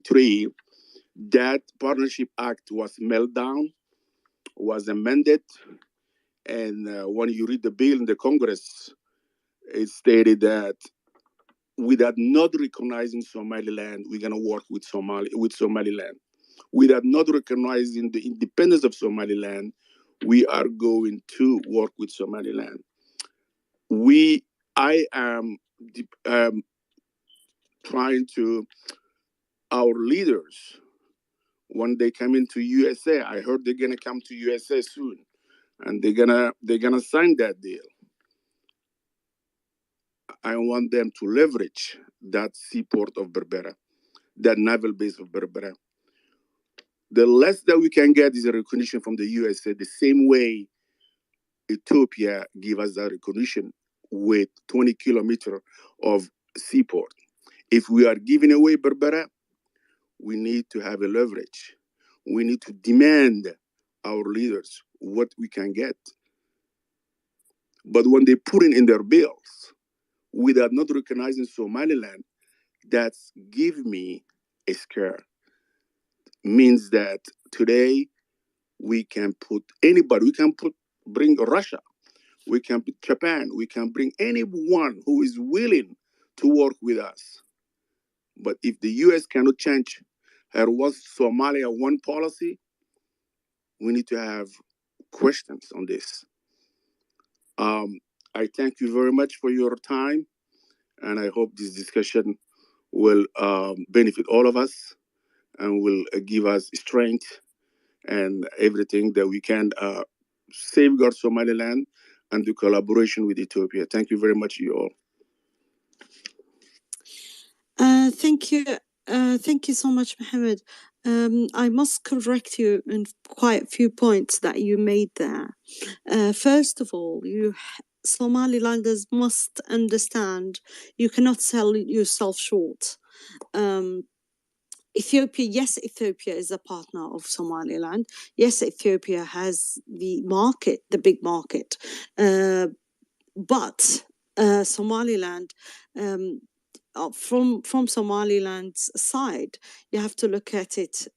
1993, that Partnership Act was melted down, was amended, and when you read the bill in the Congress, it stated that without not recognizing Somaliland, we're gonna work with Somaliland. Without not recognizing the independence of Somaliland, we are going to work with Somaliland. I am trying to our leaders when they come into USA. I heard they're gonna come to USA soon, and they're gonna sign that deal. I want them to leverage that seaport of Berbera, that naval base of Berbera. The less that we can get is a recognition from the USA, the same way Ethiopia give us that recognition with 20 kilometers of seaport. If we are giving away Berbera, we need to have a leverage. We need to demand our leaders what we can get. But when they put it in their bills without not recognizing Somaliland, that's give me a scare. Means that today we can put anybody, bring Russia, we can put Japan, we can bring anyone who is willing to work with us. But if the US cannot change her was Somalia one policy, we need to have questions on this. I thank you very much for your time, and I hope this discussion will benefit all of us and will give us strength and everything that we can safeguard Somaliland and the collaboration with Ethiopia. Thank you very much, you all. Thank you. Thank you so much, Mohammed. I must correct you in quite a few points that you made there. First of all, Somalilanders must understand you cannot sell yourself short. Ethiopia is a partner of Somaliland. Yes, Ethiopia has the big market. But Somaliland, from Somaliland's side, you have to look at it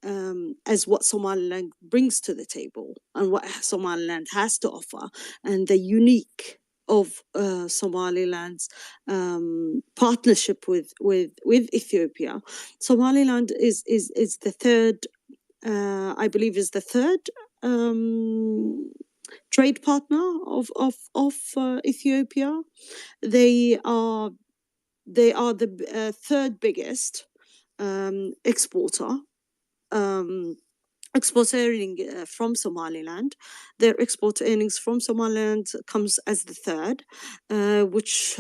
as what Somaliland brings to the table and what Somaliland has to offer, and the unique of Somaliland's partnership with Ethiopia. Somaliland is the third, I believe, is the third trade partner of Ethiopia. They are the third biggest exporter. Export earning from Somaliland. Their export earnings from Somaliland comes as the third, which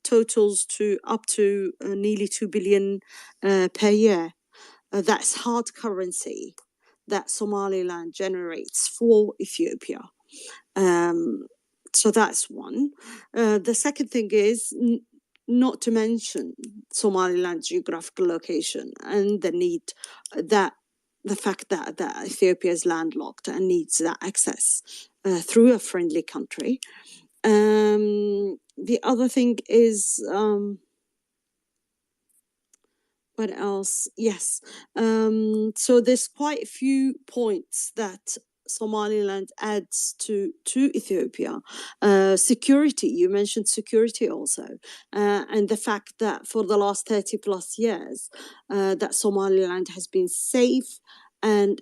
totals to up to nearly 2 billion per year. That's hard currency that Somaliland generates for Ethiopia. So that's one. The second thing is not to mention Somaliland's geographical location and the fact that Ethiopia is landlocked and needs that access through a friendly country. The other thing is, what else? Yes. So there's quite a few points that Somaliland adds to Ethiopia. Security, you mentioned security also, and the fact that for the last 30 plus years that Somaliland has been safe and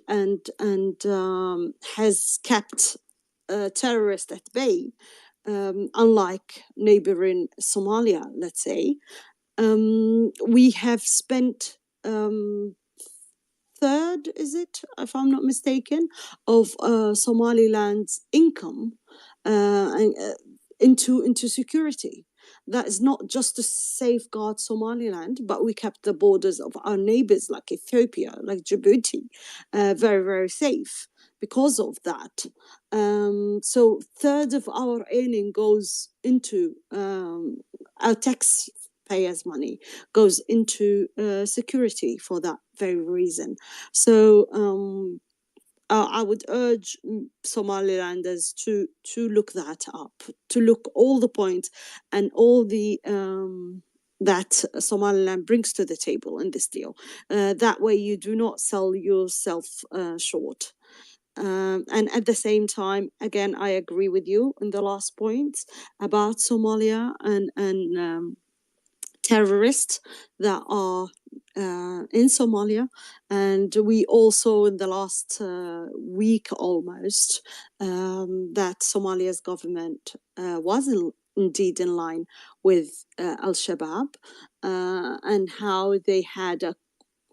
has kept terrorists at bay, unlike neighboring Somalia, let's say. We have spent third, is it, if I'm not mistaken, of Somaliland's income into security. That is not just to safeguard Somaliland, but we kept the borders of our neighbors like Ethiopia, like Djibouti, very, very safe because of that. So third of our earning goes into our taxpayers' money goes into security for that very reason. So I would urge Somalilanders to look that up, to look all the points and all the that Somaliland brings to the table in this deal. That way, you do not sell yourself short. And at the same time, again, I agree with you in the last point about Somalia and terrorists that are in Somalia. And we also, in the last week almost, that Somalia's government was indeed in line with Al Shabaab, and how they had a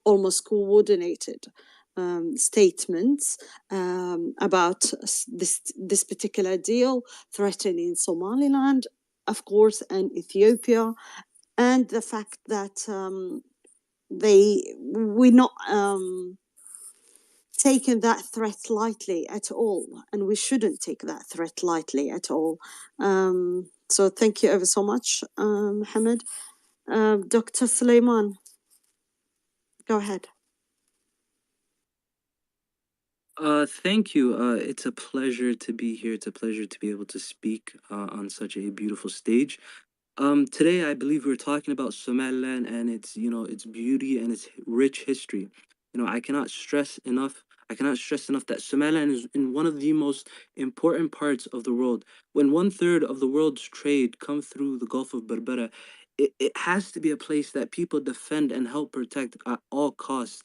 almost coordinated statements about this particular deal threatening Somaliland, of course, and Ethiopia, and the fact that we're not taking that threat lightly at all, and we shouldn't take that threat lightly at all. So thank you ever so much, Mohammed. Dr. Suleiman, go ahead. Thank you. It's a pleasure to be here. It's a pleasure to be able to speak on such a beautiful stage. Today I believe we're talking about Somaliland and its, its beauty and its rich history. I cannot stress enough. I cannot stress enough that Somaliland is in one of the most important parts of the world. When one third of the world's trade comes through the Gulf of Berbera, it has to be a place that people defend and help protect at all costs.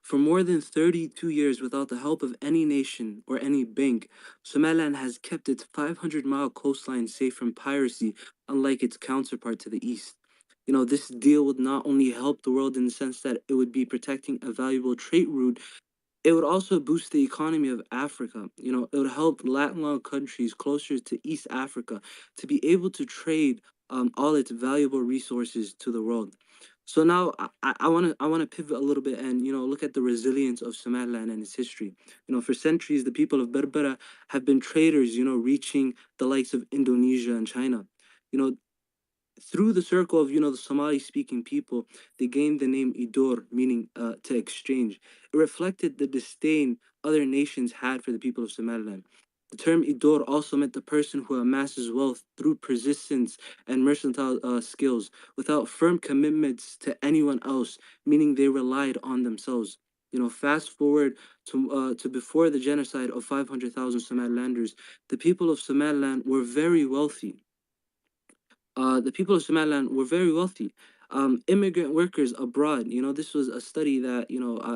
For more than 32 years, without the help of any nation or any bank, Somaliland has kept its 500-mile coastline safe from piracy, unlike its counterpart to the east. This deal would not only help the world in the sense that it would be protecting a valuable trade route, it would also boost the economy of Africa. It would help landlocked countries closer to East Africa to be able to trade all its valuable resources to the world. So now I want to pivot a little bit and look at the resilience of Somaliland and its history. For centuries the people of Berbera have been traders, reaching the likes of Indonesia and China. You know, through the circle of the Somali speaking people, they gained the name Idor, meaning to exchange. It reflected the disdain other nations had for the people of Somaliland. The term Idor also meant the person who amasses wealth through persistence and mercantile skills without firm commitments to anyone else, meaning they relied on themselves. Fast forward to before the genocide of 500,000 Somalilanders, the people of Somaliland were very wealthy. The people of Somaliland were very wealthy. Immigrant workers abroad, this was a study that,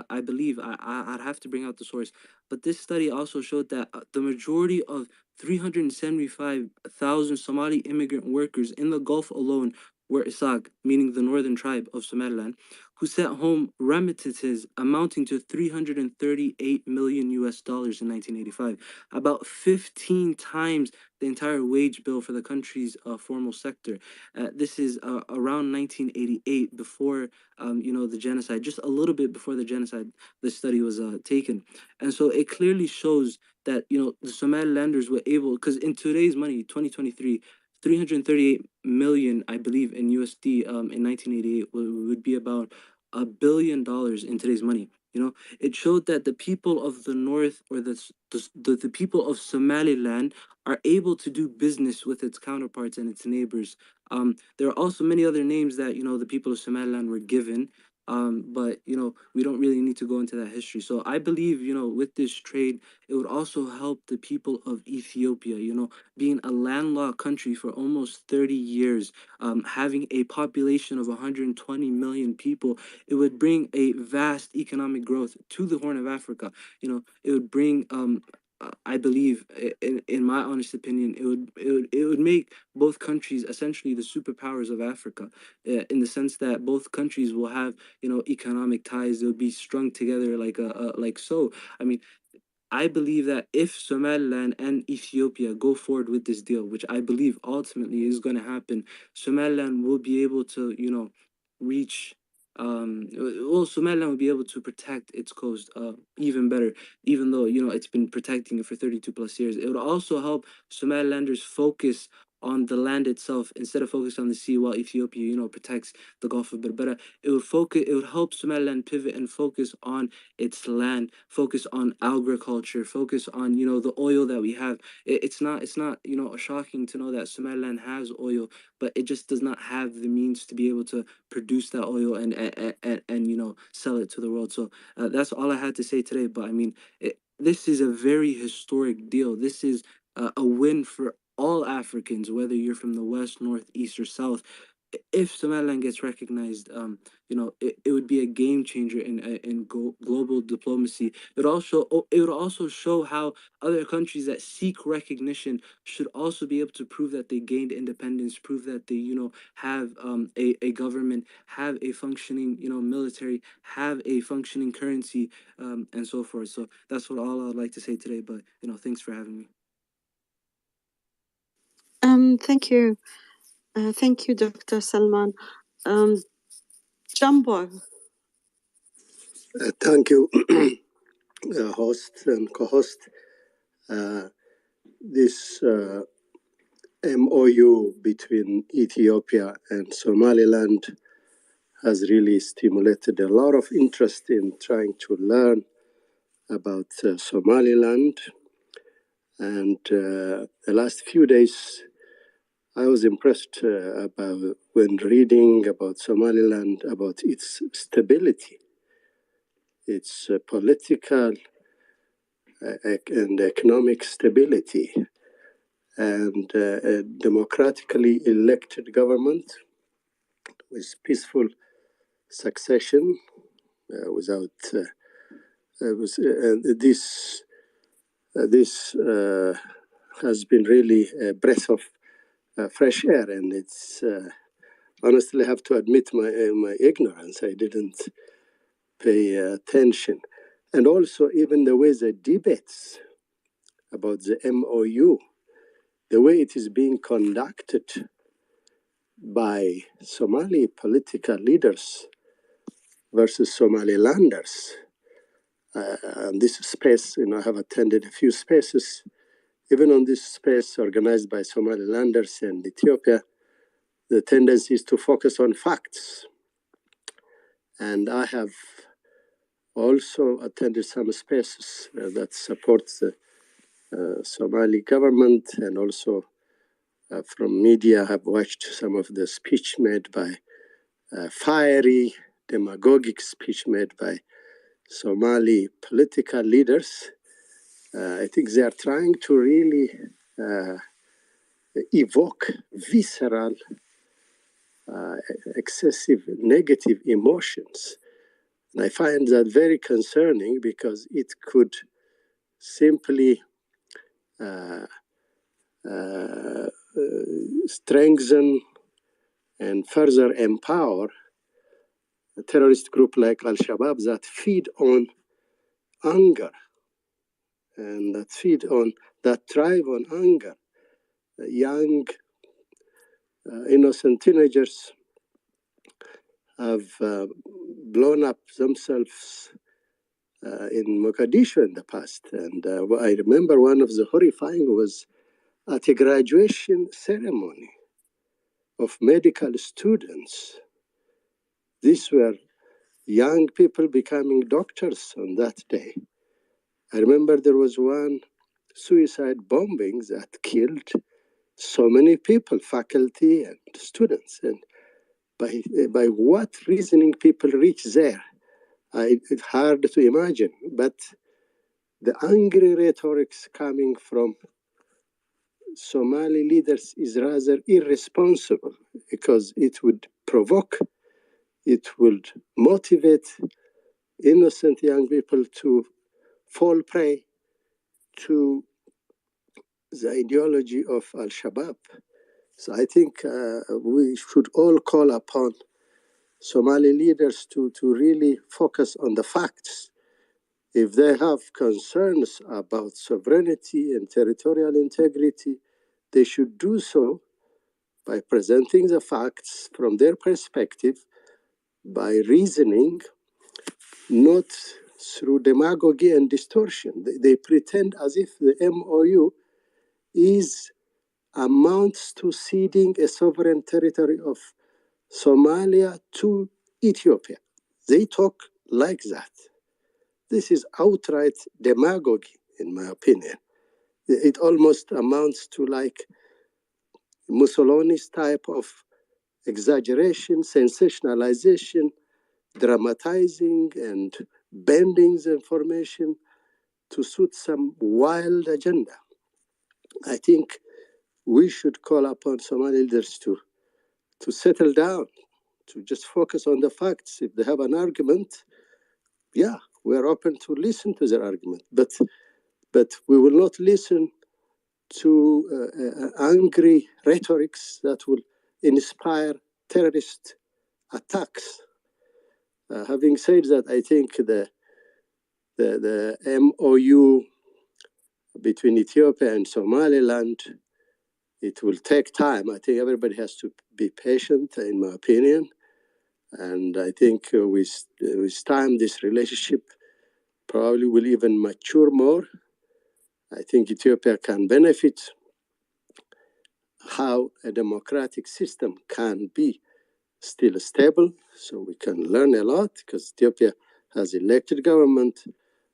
I believe, I'd have to bring out the source, but this study also showed that the majority of 375,000 Somali immigrant workers in the Gulf alone were Isaac, meaning the northern tribe of Somaliland, who sent home remittances amounting to 338 million US dollars in 1985, about 15 times the entire wage bill for the country's formal sector. This is around 1988, before the genocide, just a little bit before the genocide. The study was taken, and so it clearly shows that the Somalilanders were able, because in today's money, 2023. 338 million, I believe, in USD in 1988 would be about $1 billion in today's money. It showed that the people of the north, or the people of Somaliland, are able to do business with its counterparts and its neighbors. There are also many other names that the people of Somaliland were given, but we don't really need to go into that history. So I believe with this trade, it would also help the people of Ethiopia. Being a landlocked country for almost 30 years, having a population of 120 million people, it would bring a vast economic growth to the Horn of Africa. It would bring I believe, in my honest opinion, it would make both countries essentially the superpowers of Africa, in the sense that both countries will have economic ties. They'll be strung together like so. I mean, I believe that if Somaliland and Ethiopia go forward with this deal, which I believe ultimately is going to happen, Somaliland will be able to, reach. Somaliland will be able to protect its coast even better, even though it's been protecting it for 32 plus years. It would also help Somalilanders focus on the land itself instead of focus on the sea, while Ethiopia, protects the Gulf of Berbera. It would help Somaliland pivot and focus on its land, focus on agriculture, focus on, the oil that we have. It's not shocking to know that Somaliland has oil, but it just does not have the means to be able to produce that oil and sell it to the world. So that's all I had to say today. But I mean, this is a very historic deal. This is a win for all Africans, whether you're from the west, north, east, or south. If Somaliland gets recognized, it would be a game changer in global diplomacy. It would also show how other countries that seek recognition should also be able to prove that they gained independence, prove that they have a government, have a functioning military, have a functioning currency, and so forth. So that's what all I'd like to say today. But thanks for having me. Thank you. Thank you, Dr. Salman. Jumbo. Thank you, host and co-host. This MOU between Ethiopia and Somaliland has really stimulated a lot of interest in trying to learn about Somaliland. And the last few days, I was impressed about when reading about Somaliland, about its stability, its political and economic stability, and a democratically elected government with peaceful succession without this has been really a breath of fresh air, and it's honestly have to admit my ignorance. I didn't pay attention, and also even the way the debates about the MOU, the way it is being conducted by Somali political leaders versus Somalilanders. And this space, I have attended a few spaces, even on this space organized by Somalilanders and Ethiopia, the tendency is to focus on facts. And I have also attended some spaces that support the Somali government, and also from media have watched some of the speech made by fiery, demagogic speech made by Somali political leaders. I think they are trying to really evoke visceral, excessive negative emotions. And I find that very concerning, because it could simply strengthen and further empower a terrorist group like Al-Shabaab that feed on anger and that thrive on anger. Young, innocent teenagers have blown up themselves in Mogadishu in the past. And I remember one of the horrifying was at a graduation ceremony of medical students. These were young people becoming doctors on that day. I remember there was one suicide bombing that killed so many people, faculty and students. And by what reasoning people reach there, it's hard to imagine. But the angry rhetorics coming from Somali leaders is rather irresponsible, because it would provoke, it would motivate innocent young people to fall prey to the ideology of Al-Shabaab. So I think we should all call upon Somali leaders to really focus on the facts. If they have concerns about sovereignty and territorial integrity, they should do so by presenting the facts from their perspective, by reasoning, not through demagogy and distortion. They pretend as if the MOU is amounts to ceding a sovereign territory of Somalia to Ethiopia. They talk like that. This is outright demagogy, in my opinion. It almost amounts to like Mussolini's type of exaggeration, sensationalization, dramatizing, and bending the information to suit some wild agenda. I think we should call upon Somali leaders to settle down, to just focus on the facts. If they have an argument, yeah, we're open to listen to their argument. But we will not listen to angry rhetorics that will inspire terrorist attacks. Having said that, I think the MOU between Ethiopia and Somaliland, it will take time. I think everybody has to be patient, in my opinion. And I think with time, this relationship probably will even mature more. I think Ethiopia can benefit how a democratic system can be still stable. So we can learn a lot because Ethiopia has elected government,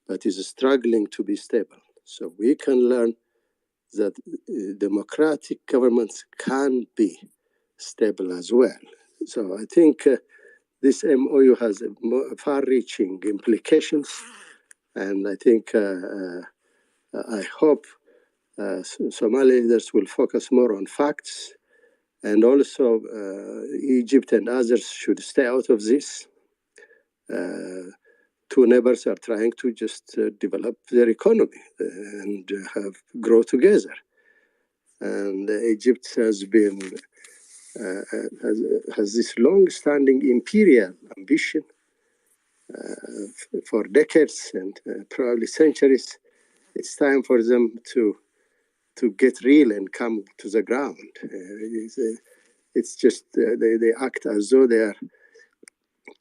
but is struggling to be stable. So we can learn that democratic governments can be stable as well. So I think this MOU has far-reaching implications, and I think I hope Somali leaders will focus more on facts, and also Egypt and others should stay out of this. Two neighbors are trying to just develop their economy and grow together. And Egypt has been has this long-standing imperial ambition for decades and probably centuries. It's time for them to get real and come to the ground. It's just they act as though they are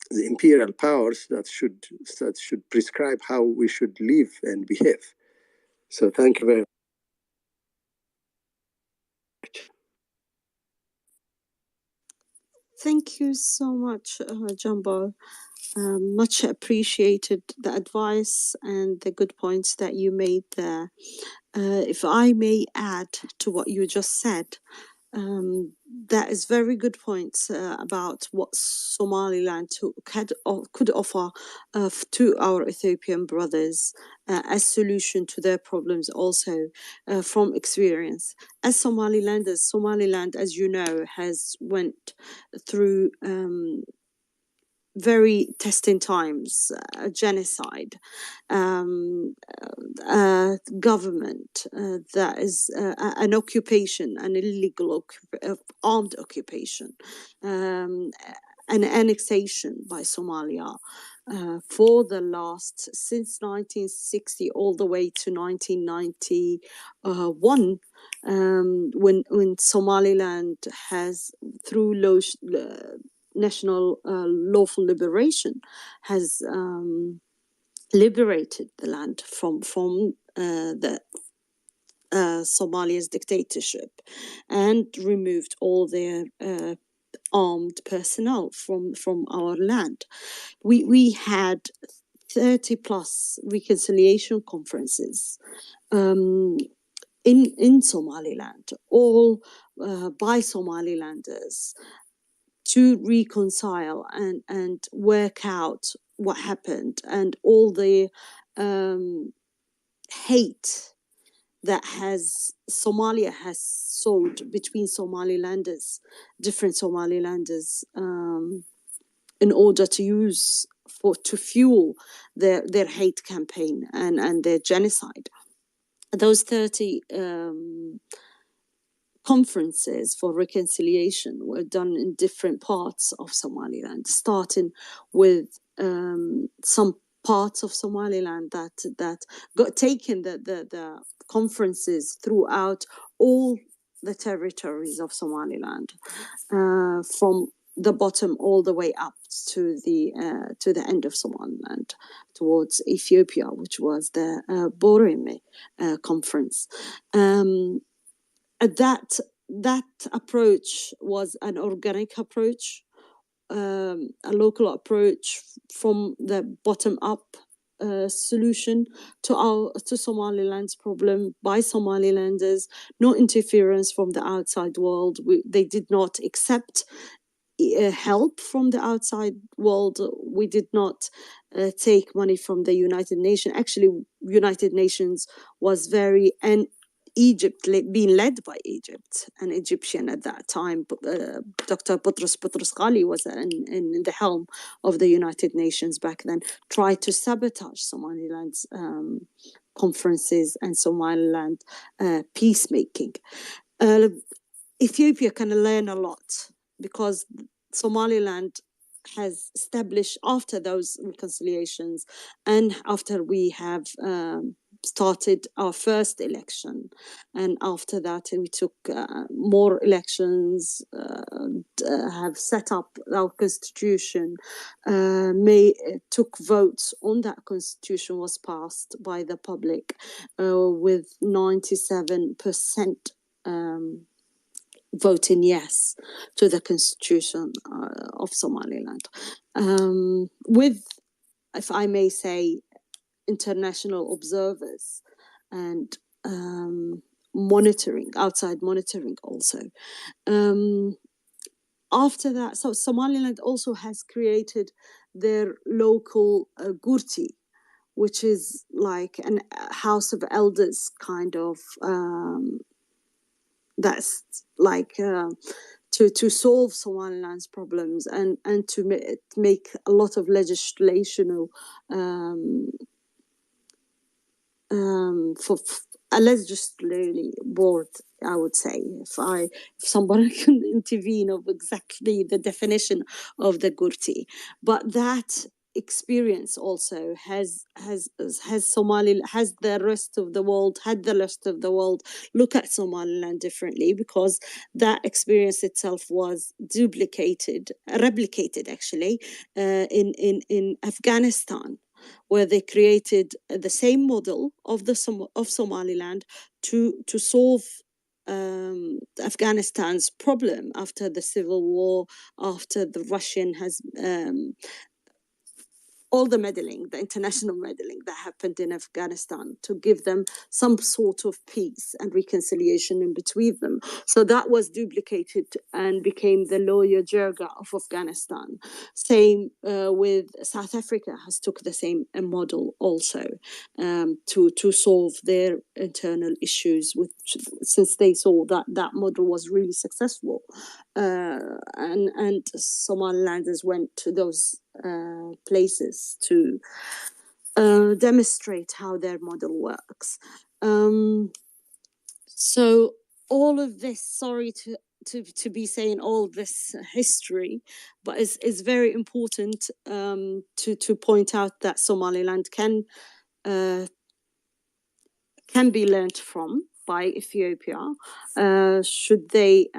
the imperial powers that should prescribe how we should live and behave. So thank you very much. Thank you so much, Jumbo. Much appreciated the advice and the good points that you made there. If I may add to what you just said, that is very good points about what Somaliland could offer to our Ethiopian brothers as solution to their problems also from experience. As Somaliland, as you know, has went through very testing times, genocide, government that is an occupation, an illegal armed occupation, an annexation by Somalia for the last, since 1960 all the way to 1991, when Somaliland has, through national lawful liberation, has liberated the land from the Somalia's dictatorship and removed all their armed personnel from our land. We had 30 plus reconciliation conferences in Somaliland, all by Somalilanders, to reconcile and work out what happened and all the hate that Somalia has sowed between different Somalilanders, in order to use to fuel their hate campaign and their genocide. Those 30 conferences for reconciliation were done in different parts of Somaliland, starting with some parts of Somaliland that got taken the conferences throughout all the territories of Somaliland, from the bottom all the way up to the end of Somaliland towards Ethiopia, which was the Boreme conference. At that that approach was an organic approach, a local approach from the bottom up solution to Somaliland's problem by Somalilanders. No interference from the outside world. They did not accept help from the outside world. We did not take money from the United Nations. Actually, United Nations was very, and Egypt being led by Egypt, an Egyptian at that time, Dr. Boutros Ghali was in the helm of the United Nations back then, tried to sabotage Somaliland's conferences and Somaliland peacemaking. Ethiopia can learn a lot because Somaliland has established, after those reconciliations and after we have started our first election, and after that we took more elections, have set up our constitution, took votes on that constitution, was passed by the public with 97% voting yes to the constitution of Somaliland, with, if I may say, international observers and monitoring, outside monitoring also. After that, so Somaliland also has created their local Gurti, which is like a house of elders kind of, that's like to solve Somaliland's problems and to make a lot of legislation for a legislative board, I would say, if somebody can intervene of exactly the definition of the Gurti. But that experience also has the rest of the world look at Somaliland differently, because that experience itself was replicated actually in Afghanistan, where they created the same model of Somaliland to solve Afghanistan's problem after the civil war, after the Russian has all the meddling, the international meddling that happened in Afghanistan, to give them some sort of peace and reconciliation in between them. So that was duplicated and became the lawyer jirga of Afghanistan. Same with South Africa, has took the same model also to solve their internal issues, since they saw that model was really successful. And Somalilanders went to those places to demonstrate how their model works. So all of this, sorry to be saying all this history, but it's very important to point out that Somaliland can be learned from by Ethiopia, should they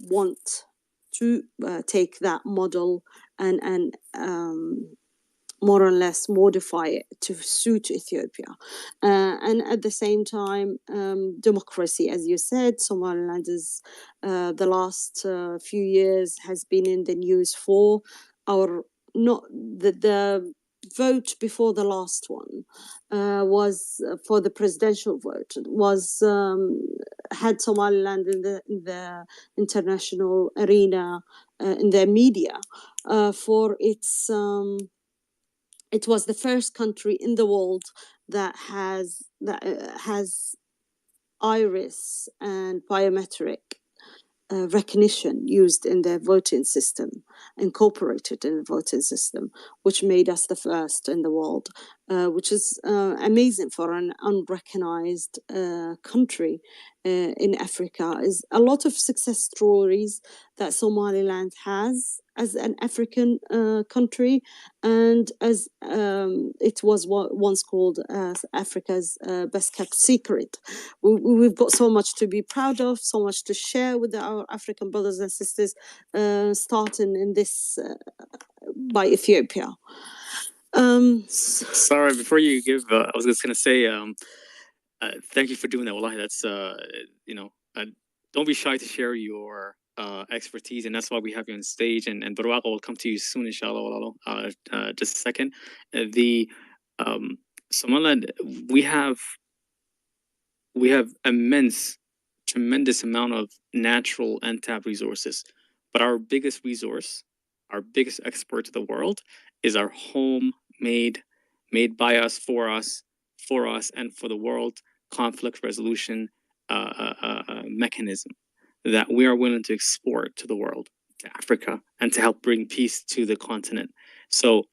want to take that model and more or less modify it to suit Ethiopia. And at the same time, democracy, as you said, Somaliland is the last few years has been in the news for the vote before the last one was for the presidential vote, was had Somaliland in the international arena, in the media, for its it was the first country in the world that has iris and biometric recognition used in their voting system, incorporated in the voting system, which made us the first in the world, which is amazing for an unrecognized country in Africa. Is a lot of success stories that Somaliland has as an African country, and as it was once called Africa's best kept secret. We've got so much to be proud of, so much to share with our African brothers and sisters, starting in this by Ethiopia. Sorry, before you give, I was just going to say, thank you for doing that. Wallahi, that's, don't be shy to share your expertise, and that's why we have you on stage. And Barwaqa will come to you soon, inshallah. Just a second. The Somaliland, we have tremendous amount of natural untapped resources, but our biggest resource, our biggest export to the world, is our homemade, made by us, for us, and for the world conflict resolution mechanism that we are willing to export to the world, to Africa, and to help bring peace to the continent. So,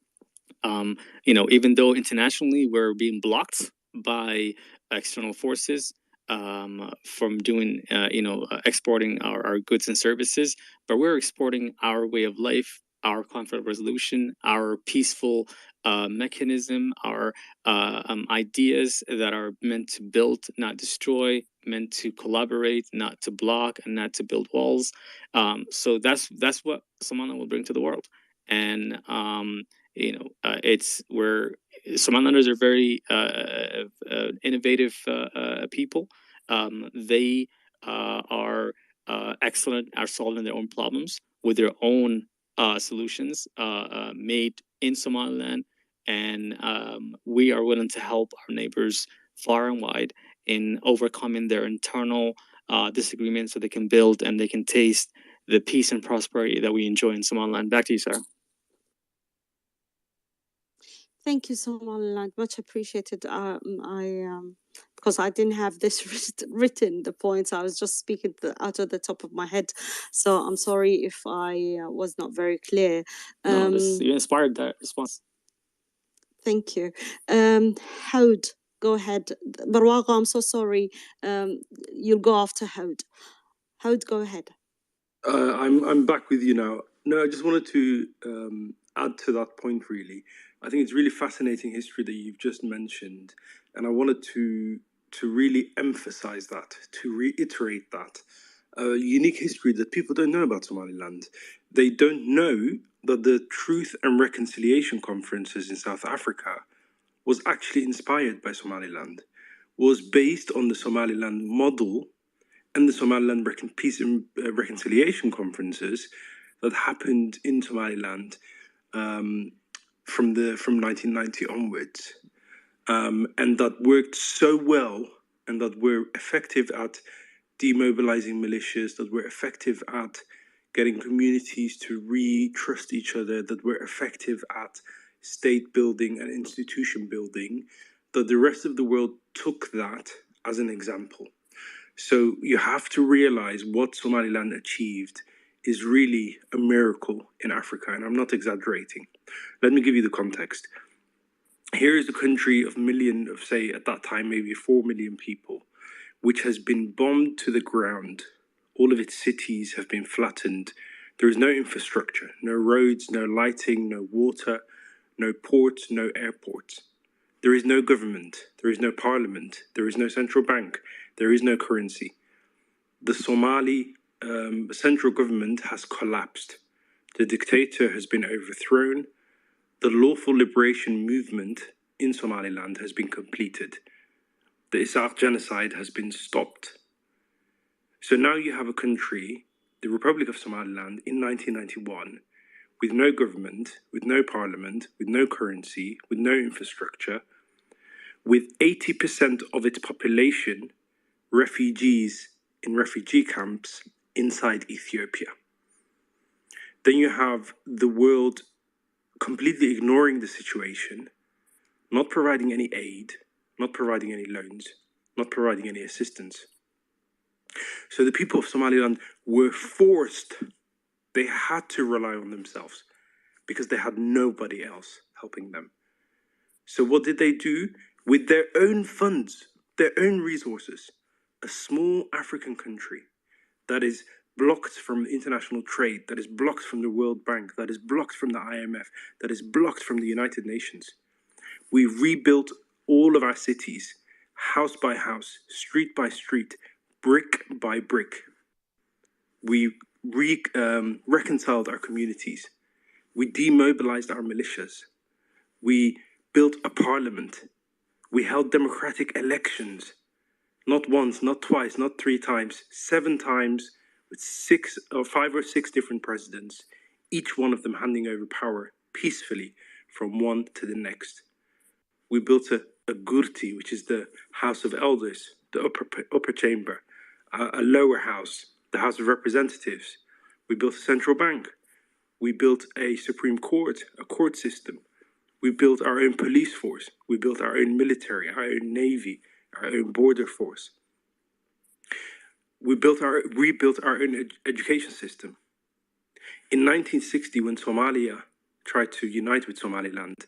even though internationally we're being blocked by external forces from doing, exporting our goods and services, but we're exporting our way of life, our conflict resolution, our peaceful mechanism, our ideas that are meant to build, not destroy, meant to collaborate, not to block, and not to build walls. So that's what Somaliland will bring to the world. And it's where Somalilanders are very innovative people. They are excellent at solving their own problems with their own solutions made in Somaliland, and we are willing to help our neighbors far and wide in overcoming their internal disagreements, so they can build and they can taste the peace and prosperity that we enjoy in Somaliland. Back to you, Sarah. Thank you, Somaliland. Much appreciated. Because I didn't have this written, the points. I was just speaking out of the top of my head. So I'm sorry if I was not very clear. You inspired that response. Thank you. Haud, go ahead. Barwaqa, I'm so sorry. You'll go after Haud. Haud, go ahead. I'm back with you now. No, I just wanted to add to that point, really. I think it's really fascinating history that you've just mentioned, and I wanted to really emphasize that, to reiterate that. Unique history that people don't know about Somaliland. They don't know that the Truth and Reconciliation Conferences in South Africa was actually inspired by Somaliland, was based on the Somaliland model and the Somaliland Peace and Reconciliation Conferences that happened in Somaliland from 1990 onwards, and that worked so well, and that were effective at demobilizing militias, that were effective at getting communities to re-trust each other, that were effective at state building and institution building, that the rest of the world took that as an example. So you have to realize what Somaliland achieved is really a miracle in Africa, and I'm not exaggerating. Let me give you the context. Here is a country of say at that time, maybe 4 million people, which has been bombed to the ground. All of its cities have been flattened. There is no infrastructure, no roads, no lighting, no water, no ports, no airports. There is no government, there is no parliament, there is no central bank, there is no currency. The Somali central government has collapsed. The dictator has been overthrown. The lawful liberation movement in Somaliland has been completed. The Isaac genocide has been stopped. So now you have a country, the Republic of Somaliland, in 1991, with no government, with no parliament, with no currency, with no infrastructure, with 80% of its population refugees in refugee camps inside Ethiopia. Then you have the world completely ignoring the situation, not providing any aid, not providing any loans, not providing any assistance. So the people of Somaliland were forced, they had to rely on themselves because they had nobody else helping them. So what did they do? With their own funds, their own resources, a small African country that is blocked from international trade, that is blocked from the World Bank, that is blocked from the IMF, that is blocked from the United Nations. We rebuilt all of our cities, house by house, street by street, brick by brick. We reconciled our communities. We demobilized our militias. We built a parliament. We held democratic elections. Not once, not twice, not 3 times, 7 times, with 5 or 6 different presidents, each one of them handing over power peacefully from one to the next. We built a gurti, which is the House of Elders, the upper chamber, a lower house, the House of Representatives. We built a central bank. We built a Supreme Court, a court system. We built our own police force. We built our own military, our own navy, our own border force. We rebuilt our own education system. In 1960, when Somalia tried to unite with Somaliland,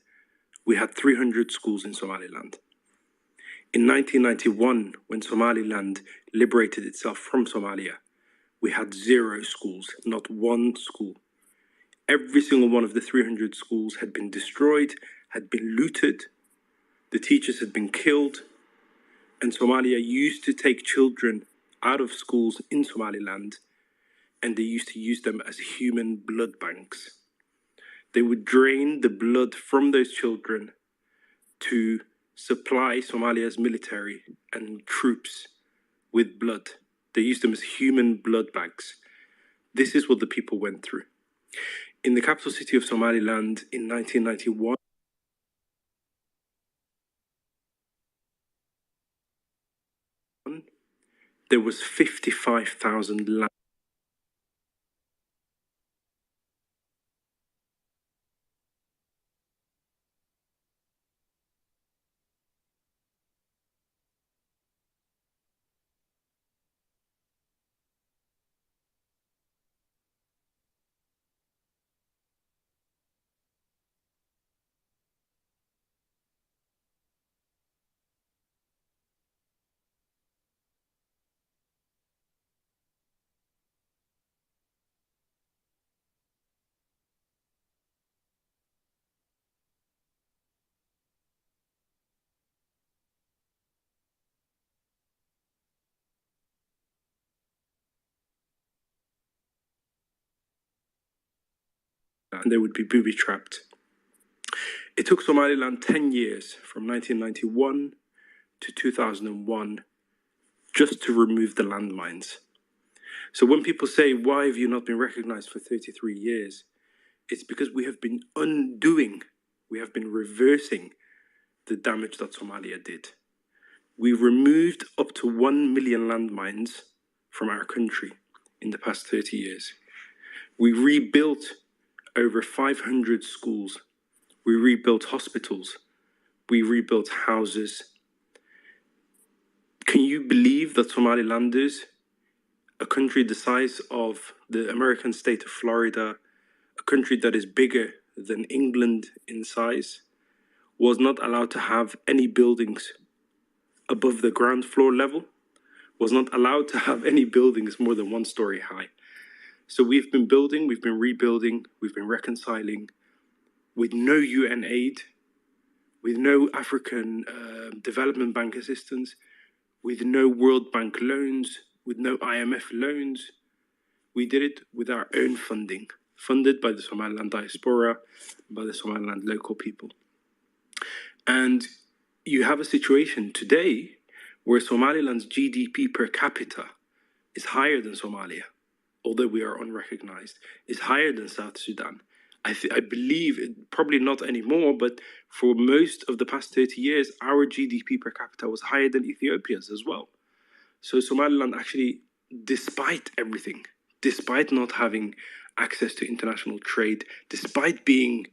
we had 300 schools in Somaliland. In 1991, when Somaliland liberated itself from Somalia, we had 0 schools, not 1 school. Every single one of the 300 schools had been destroyed, had been looted, the teachers had been killed, and Somalia used to take children out of schools in Somaliland, and they used to use them as human blood banks. They would drain the blood from those children to supply Somalia's military and troops with blood. They used them as human blood banks. This is what the people went through. In the capital city of Somaliland in 1991, there was 55,000 land. And they would be booby-trapped. It took Somaliland 10 years, from 1991 to 2001, just to remove the landmines. So when people say, why have you not been recognized for 33 years? It's because we have been we have been reversing the damage that Somalia did. We removed up to 1 million landmines from our country in the past 30 years. We rebuilt over 500 schools. We rebuilt hospitals. We rebuilt houses. Can you believe that Somalilanders, a country the size of the American state of Florida, a country that is bigger than England in size, was not allowed to have any buildings above the ground floor level, was not allowed to have any buildings more than 1 story high. So we've been building, we've been rebuilding, we've been reconciling with no UN aid, with no African Development Bank assistance, with no World Bank loans, with no IMF loans. We did it with our own funding, funded by the Somaliland diaspora, by the Somaliland local people. And you have a situation today where Somaliland's GDP per capita is higher than Somalia, although we are unrecognized, is higher than South Sudan. I believe, probably not anymore, but for most of the past 30 years, our GDP per capita was higher than Ethiopia's as well. So Somaliland actually, despite everything, despite not having access to international trade, despite being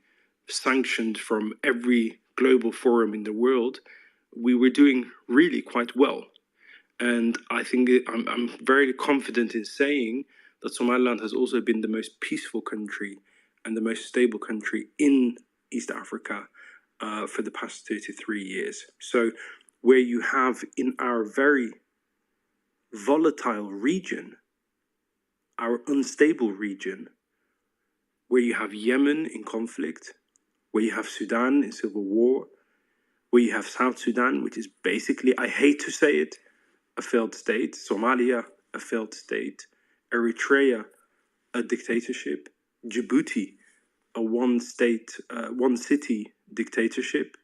sanctioned from every global forum in the world, we were doing really quite well. And I think I'm very confident in saying that Somaliland has also been the most peaceful country and the most stable country in East Africa for the past 33 years. So where you have in our very volatile region, our unstable region, where you have Yemen in conflict, where you have Sudan in civil war, where you have South Sudan, which is basically, I hate to say it, a failed state, Somalia, a failed state, Eritrea, a dictatorship, Djibouti, a one city dictatorship.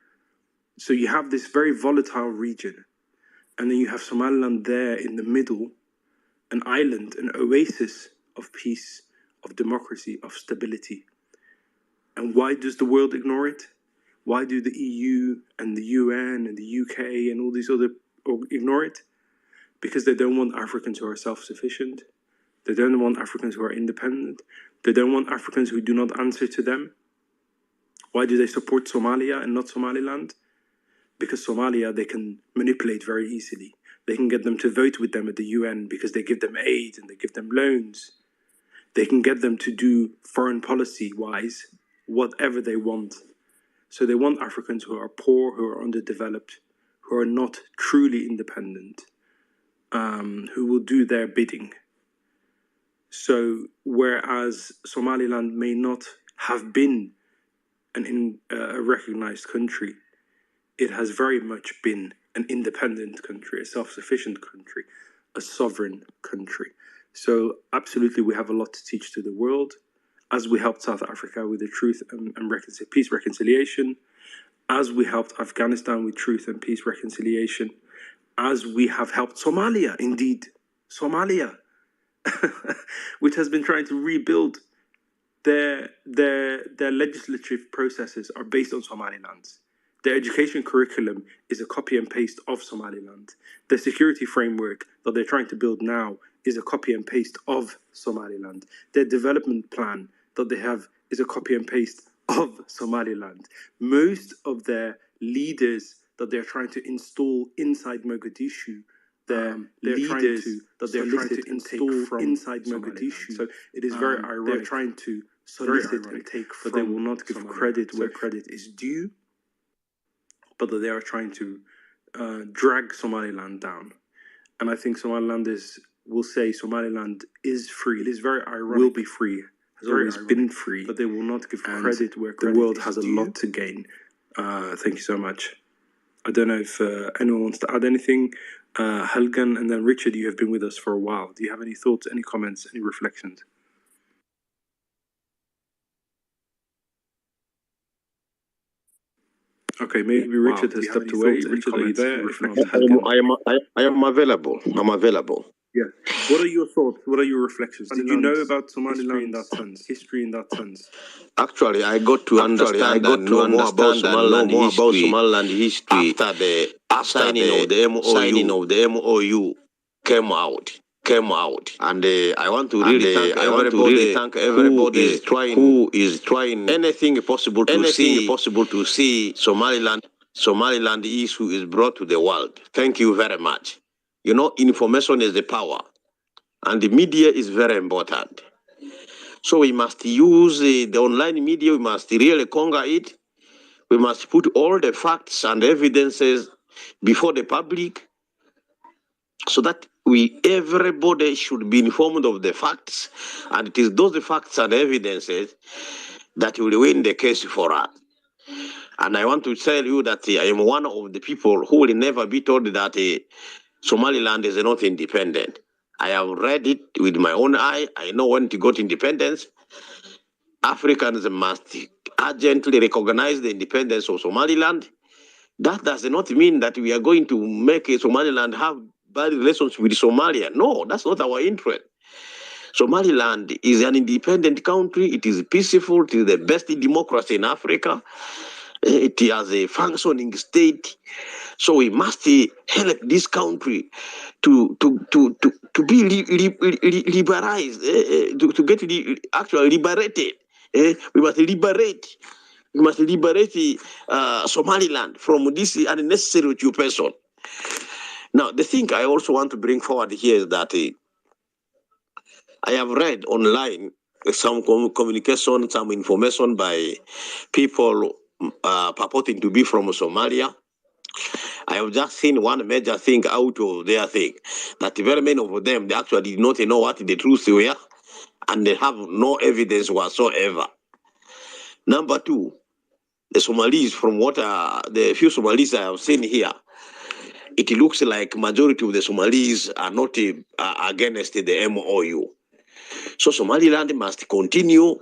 So you have this very volatile region. And then you have Somaliland there in the middle, an island, an oasis of peace, of democracy, of stability. And why does the world ignore it? Why do the EU and the UN and the UK and all these other ignore it? Because they don't want Africans who are self-sufficient. They don't want Africans who are independent. They don't want Africans who do not answer to them. Why do they support Somalia and not Somaliland? Because Somalia, they can manipulate very easily. They can get them to vote with them at the UN because they give them aid and they give them loans. They can get them to do foreign policy-wise whatever they want. So they want Africans who are poor, who are underdeveloped, who are not truly independent, who will do their bidding. So whereas Somaliland may not have been a recognized country, it has very much been an independent country, a self-sufficient country, a sovereign country. So absolutely, we have a lot to teach to the world, as we helped South Africa with the truth and peace reconciliation, as we helped Afghanistan with truth and peace reconciliation, as we have helped Somalia, indeed, Somalia, which has been trying to rebuild their legislative processes are based on Somaliland. Their education curriculum is a copy and paste of Somaliland. The security framework that they're trying to build now is a copy and paste of Somaliland. Their development plan that they have is a copy and paste of Somaliland. Most of their leaders that they're trying to install inside Mogadishu, they're trying to install from inside Mogadishu. So it is very ironic. They're trying to solicit and take from, but they will not give credit where credit is due, but that they are trying to drag Somaliland down. And I think Somaliland will say Somaliland is free. It is very ironic. Will be free. Has always been free. But they will not give credit where credit is due. The world has a lot to gain. Thank you so much. I don't know if anyone wants to add anything. Helgen and then Richard, you have been with us for a while. Do you have any thoughts, any comments, any reflections? Okay, maybe Richard has stepped away. Richard, are you there? If not, I am available. I'm available. Yeah. What are your thoughts? What are your reflections? Did you know about Somaliland history in that sense? Actually, I got to understand more about Somaliland history after the signing of the MOU came out. And I want to really thank everybody who is trying anything possible to see Somaliland issue is brought to the world. Thank you very much. You know, information is the power, and the media is very important. So we must use the online media. We must really conquer it. We must put all the facts and evidences before the public, so that everybody should be informed of the facts, and it is those facts and evidences that will win the case for us. And I want to tell you that I am one of the people who will never be told that Somaliland is not independent. I have read it with my own eye. I know when to got independence, Africans must urgently recognize the independence of Somaliland. That does not mean that we are going to make Somaliland have bad relations with Somalia. No, that's not our interest. Somaliland is an independent country. It is peaceful. It is the best democracy in Africa. It has a functioning state. So we must help this country to be liberalized, to get actually liberated. We must liberate Somaliland from this unnecessary occupation. Now, the thing I also want to bring forward here is that I have read online some communication, some information by people purporting to be from Somalia. I have just seen one major thing out of their thing, that very many of them, they actually did not know what the truth were, and they have no evidence whatsoever. Number two, the Somalis, from what the few Somalis I have seen here, it looks like majority of the Somalis are not against the MOU. So Somaliland must continue.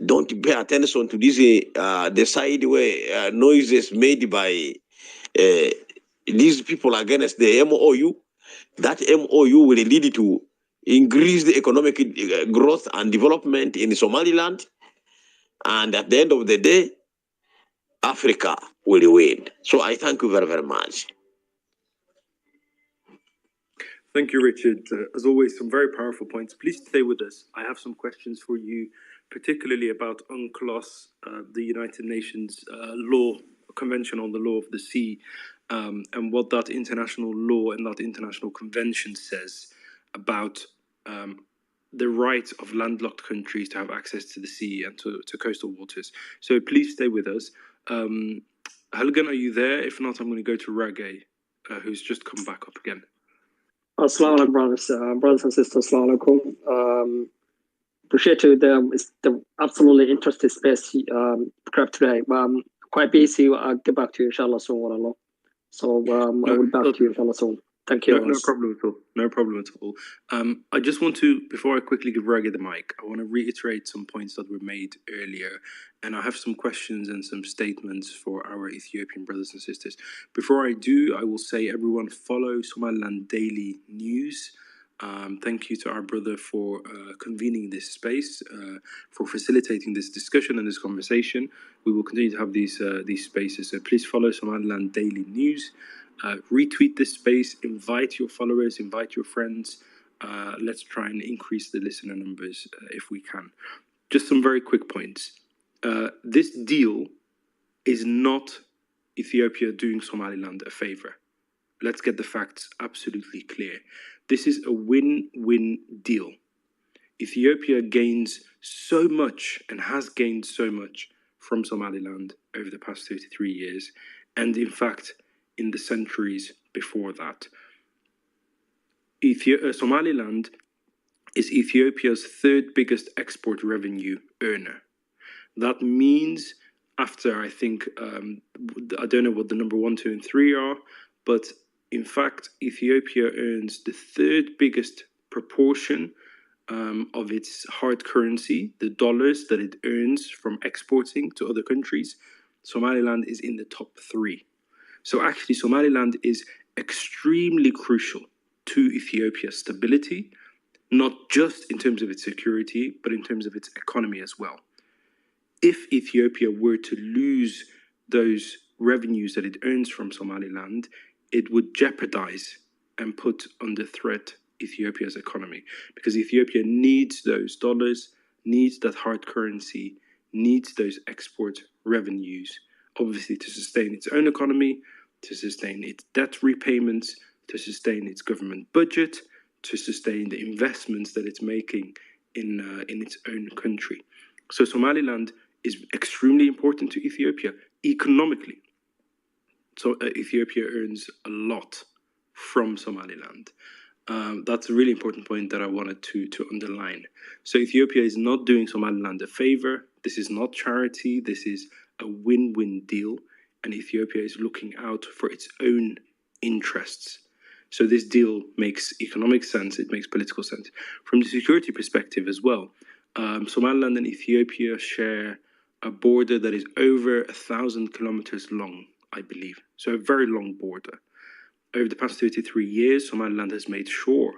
Don't pay attention to this the side where noises made by these people against the MOU, that MOU will lead to increase the economic growth and development in Somaliland. And at the end of the day, Africa will win. So I thank you very, very much. Thank you, Richard. As always, some very powerful points. Please stay with us. I have some questions for you, particularly about UNCLOS, the United Nations law, Convention on the Law of the Sea, and what that international law and that international convention says about the right of landlocked countries to have access to the sea and to coastal waters. So please stay with us. Helgen, are you there? If not, I'm going to go to Ragay, who's just come back up again. Assalamu alaikum, brothers and sisters. Assalamu alaikum. Appreciate the absolutely interesting space grab today. Quite busy. I'll get back to you inshallah soon. So I will back to you inshallah soon. Thank you. No problem at all. No problem at all. I just want to, before I quickly give Raggy the mic, I want to reiterate some points that were made earlier. And I have some questions and some statements for our Ethiopian brothers and sisters. Before I do, I will say everyone follow Somaliland Daily News. Thank you to our brother for convening this space, for facilitating this discussion and this conversation. We will continue to have these spaces. So please follow Somaliland Daily News. Retweet this space, invite your followers, invite your friends. Let's try and increase the listener numbers if we can. Just some very quick points. This deal is not Ethiopia doing Somaliland a favor. Let's get the facts absolutely clear. This is a win-win deal. Ethiopia gains so much and has gained so much from Somaliland over the past 33 years. And in fact, in the centuries before that. Somaliland is Ethiopia's third biggest export revenue earner. That means after, I think, I don't know what the number 1, 2, and 3 are, but in fact, Ethiopia earns the third biggest proportion of its hard currency, the dollars that it earns from exporting to other countries. Somaliland is in the top 3. So actually, Somaliland is extremely crucial to Ethiopia's stability, not just in terms of its security, but in terms of its economy as well. If Ethiopia were to lose those revenues that it earns from Somaliland, it would jeopardize and put under threat Ethiopia's economy, because Ethiopia needs those dollars, needs that hard currency, needs those export revenues, obviously to sustain its own economy, to sustain its debt repayments, to sustain its government budget, to sustain the investments that it's making in its own country. So Somaliland is extremely important to Ethiopia economically. So Ethiopia earns a lot from Somaliland. That's a really important point that I wanted to underline. So Ethiopia is not doing Somaliland a favor. This is not charity. This is a win-win deal. And Ethiopia is looking out for its own interests. So this deal makes economic sense. It makes political sense. From the security perspective as well, Somaliland and Ethiopia share a border that is over 1,000 kilometers long, I believe. So a very long border. Over the past 33 years, Somaliland has made sure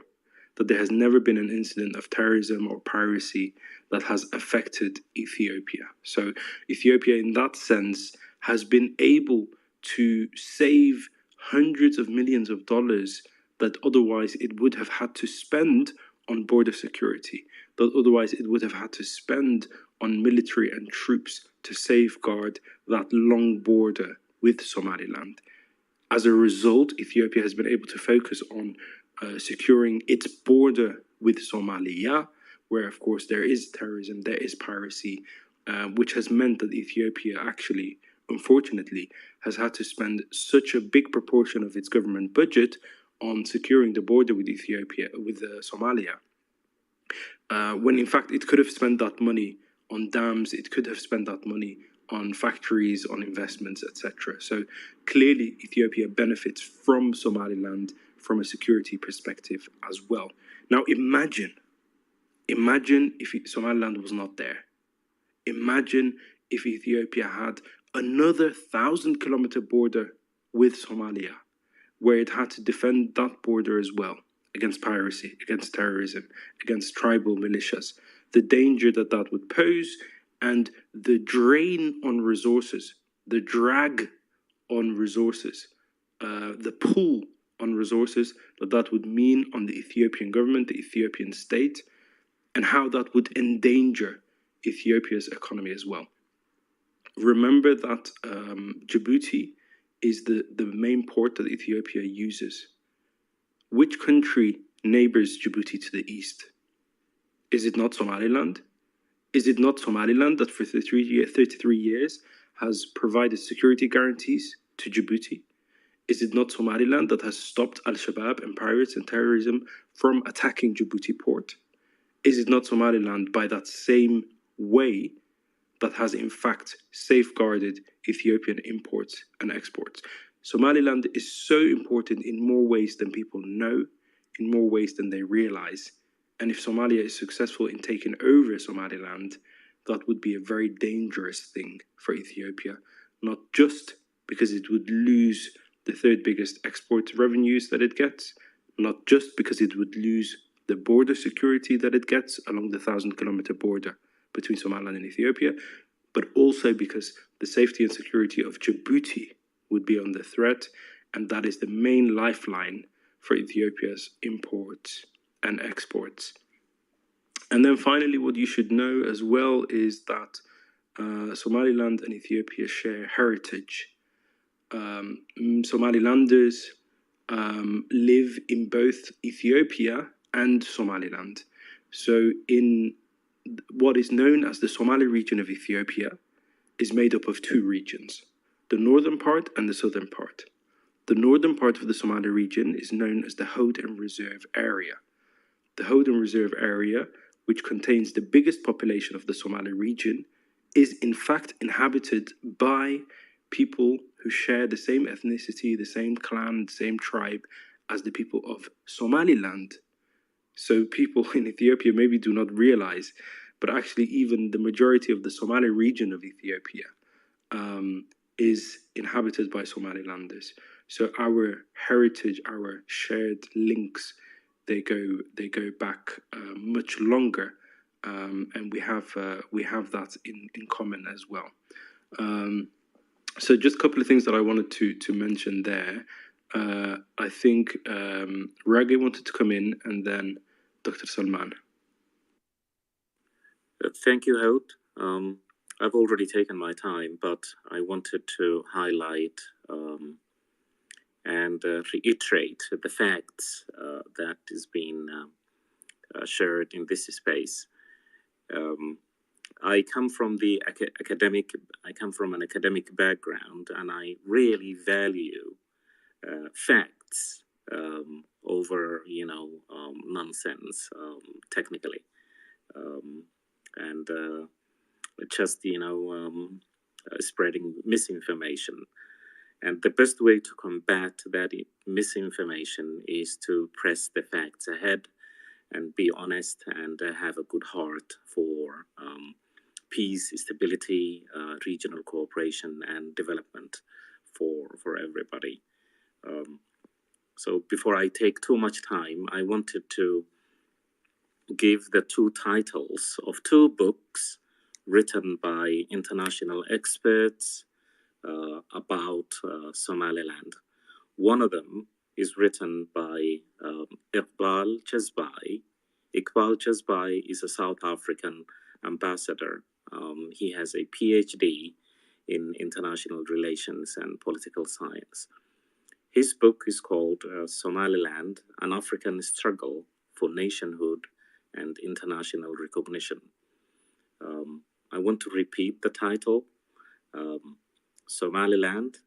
that there has never been an incident of terrorism or piracy that has affected Ethiopia. So Ethiopia, in that sense, has been able to save hundreds of millions of dollars that otherwise it would have had to spend on border security, that otherwise it would have had to spend on military and troops to safeguard that long border with Somaliland. As a result, Ethiopia has been able to focus on securing its border with Somalia, where, of course, there is terrorism, there is piracy, which has meant that Ethiopia actually, unfortunately, has had to spend such a big proportion of its government budget on securing the border with Ethiopia, with Somalia, when in fact it could have spent that money on dams, it could have spent that money on factories, on investments, etc. So clearly Ethiopia benefits from Somaliland from a security perspective as well. Now imagine if Somaliland was not there. Imagine if Ethiopia had another 1,000-kilometer border with Somalia. where it had to defend that border as well against piracy, against terrorism, against tribal militias, the danger that that would pose, and the drain on resources, the drag on resources, the pull on resources that that would mean on the Ethiopian government, the Ethiopian state, and how that would endanger Ethiopia's economy as well. Remember that Djibouti is the main port that Ethiopia uses. Which country neighbors Djibouti to the east? Is it not Somaliland? Is it not Somaliland that for 33 years has provided security guarantees to Djibouti? Is it not Somaliland that has stopped Al-Shabaab and pirates and terrorism from attacking Djibouti port? Is it not Somaliland by that same way that has in fact safeguarded Ethiopian imports and exports? Somaliland is so important in more ways than people know, in more ways than they realize. And if Somalia is successful in taking over Somaliland, that would be a very dangerous thing for Ethiopia, not just because it would lose the third biggest export revenues that it gets, not just because it would lose the border security that it gets along the 1,000-kilometer border between Somaliland and Ethiopia, but also because the safety and security of Djibouti would be under threat, and that is the main lifeline for Ethiopia's imports and exports. And then finally, what you should know as well is that Somaliland and Ethiopia share heritage. Somalilanders live in both Ethiopia and Somaliland. So in what is known as the Somali region of Ethiopia is made up of two regions, the northern part and the southern part. The northern part of the Somali region is known as the Hoden Reserve Area. The Hoden Reserve Area, which contains the biggest population of the Somali region, is in fact inhabited by people who share the same ethnicity, the same clan, the same tribe as the people of Somaliland. So people in Ethiopia maybe do not realize, but actually even the majority of the Somali region of Ethiopia is inhabited by Somalilanders. So our heritage, our shared links, they go back much longer, and we have that in common as well. So just a couple of things that I wanted to mention there. I think Raghi wanted to come in, and then Dr. Salman. Thank you, Hout. I've already taken my time, but I wanted to highlight and reiterate the facts that is being shared in this space. I come from the an academic background, and I really value facts over nonsense technically, and just spreading misinformation. And the best way to combat that misinformation is to press the facts ahead and be honest and have a good heart for peace, stability, regional cooperation, and development for everybody. So before I take too much time, I wanted to give the two titles of two books written by international experts about Somaliland. One of them is written by Iqbal Jazbai. Iqbal Jazbai is a South African ambassador. He has a PhD in international relations and political science. His book is called Somaliland, An African Struggle for Nationhood and International Recognition. I want to repeat the title, Somaliland,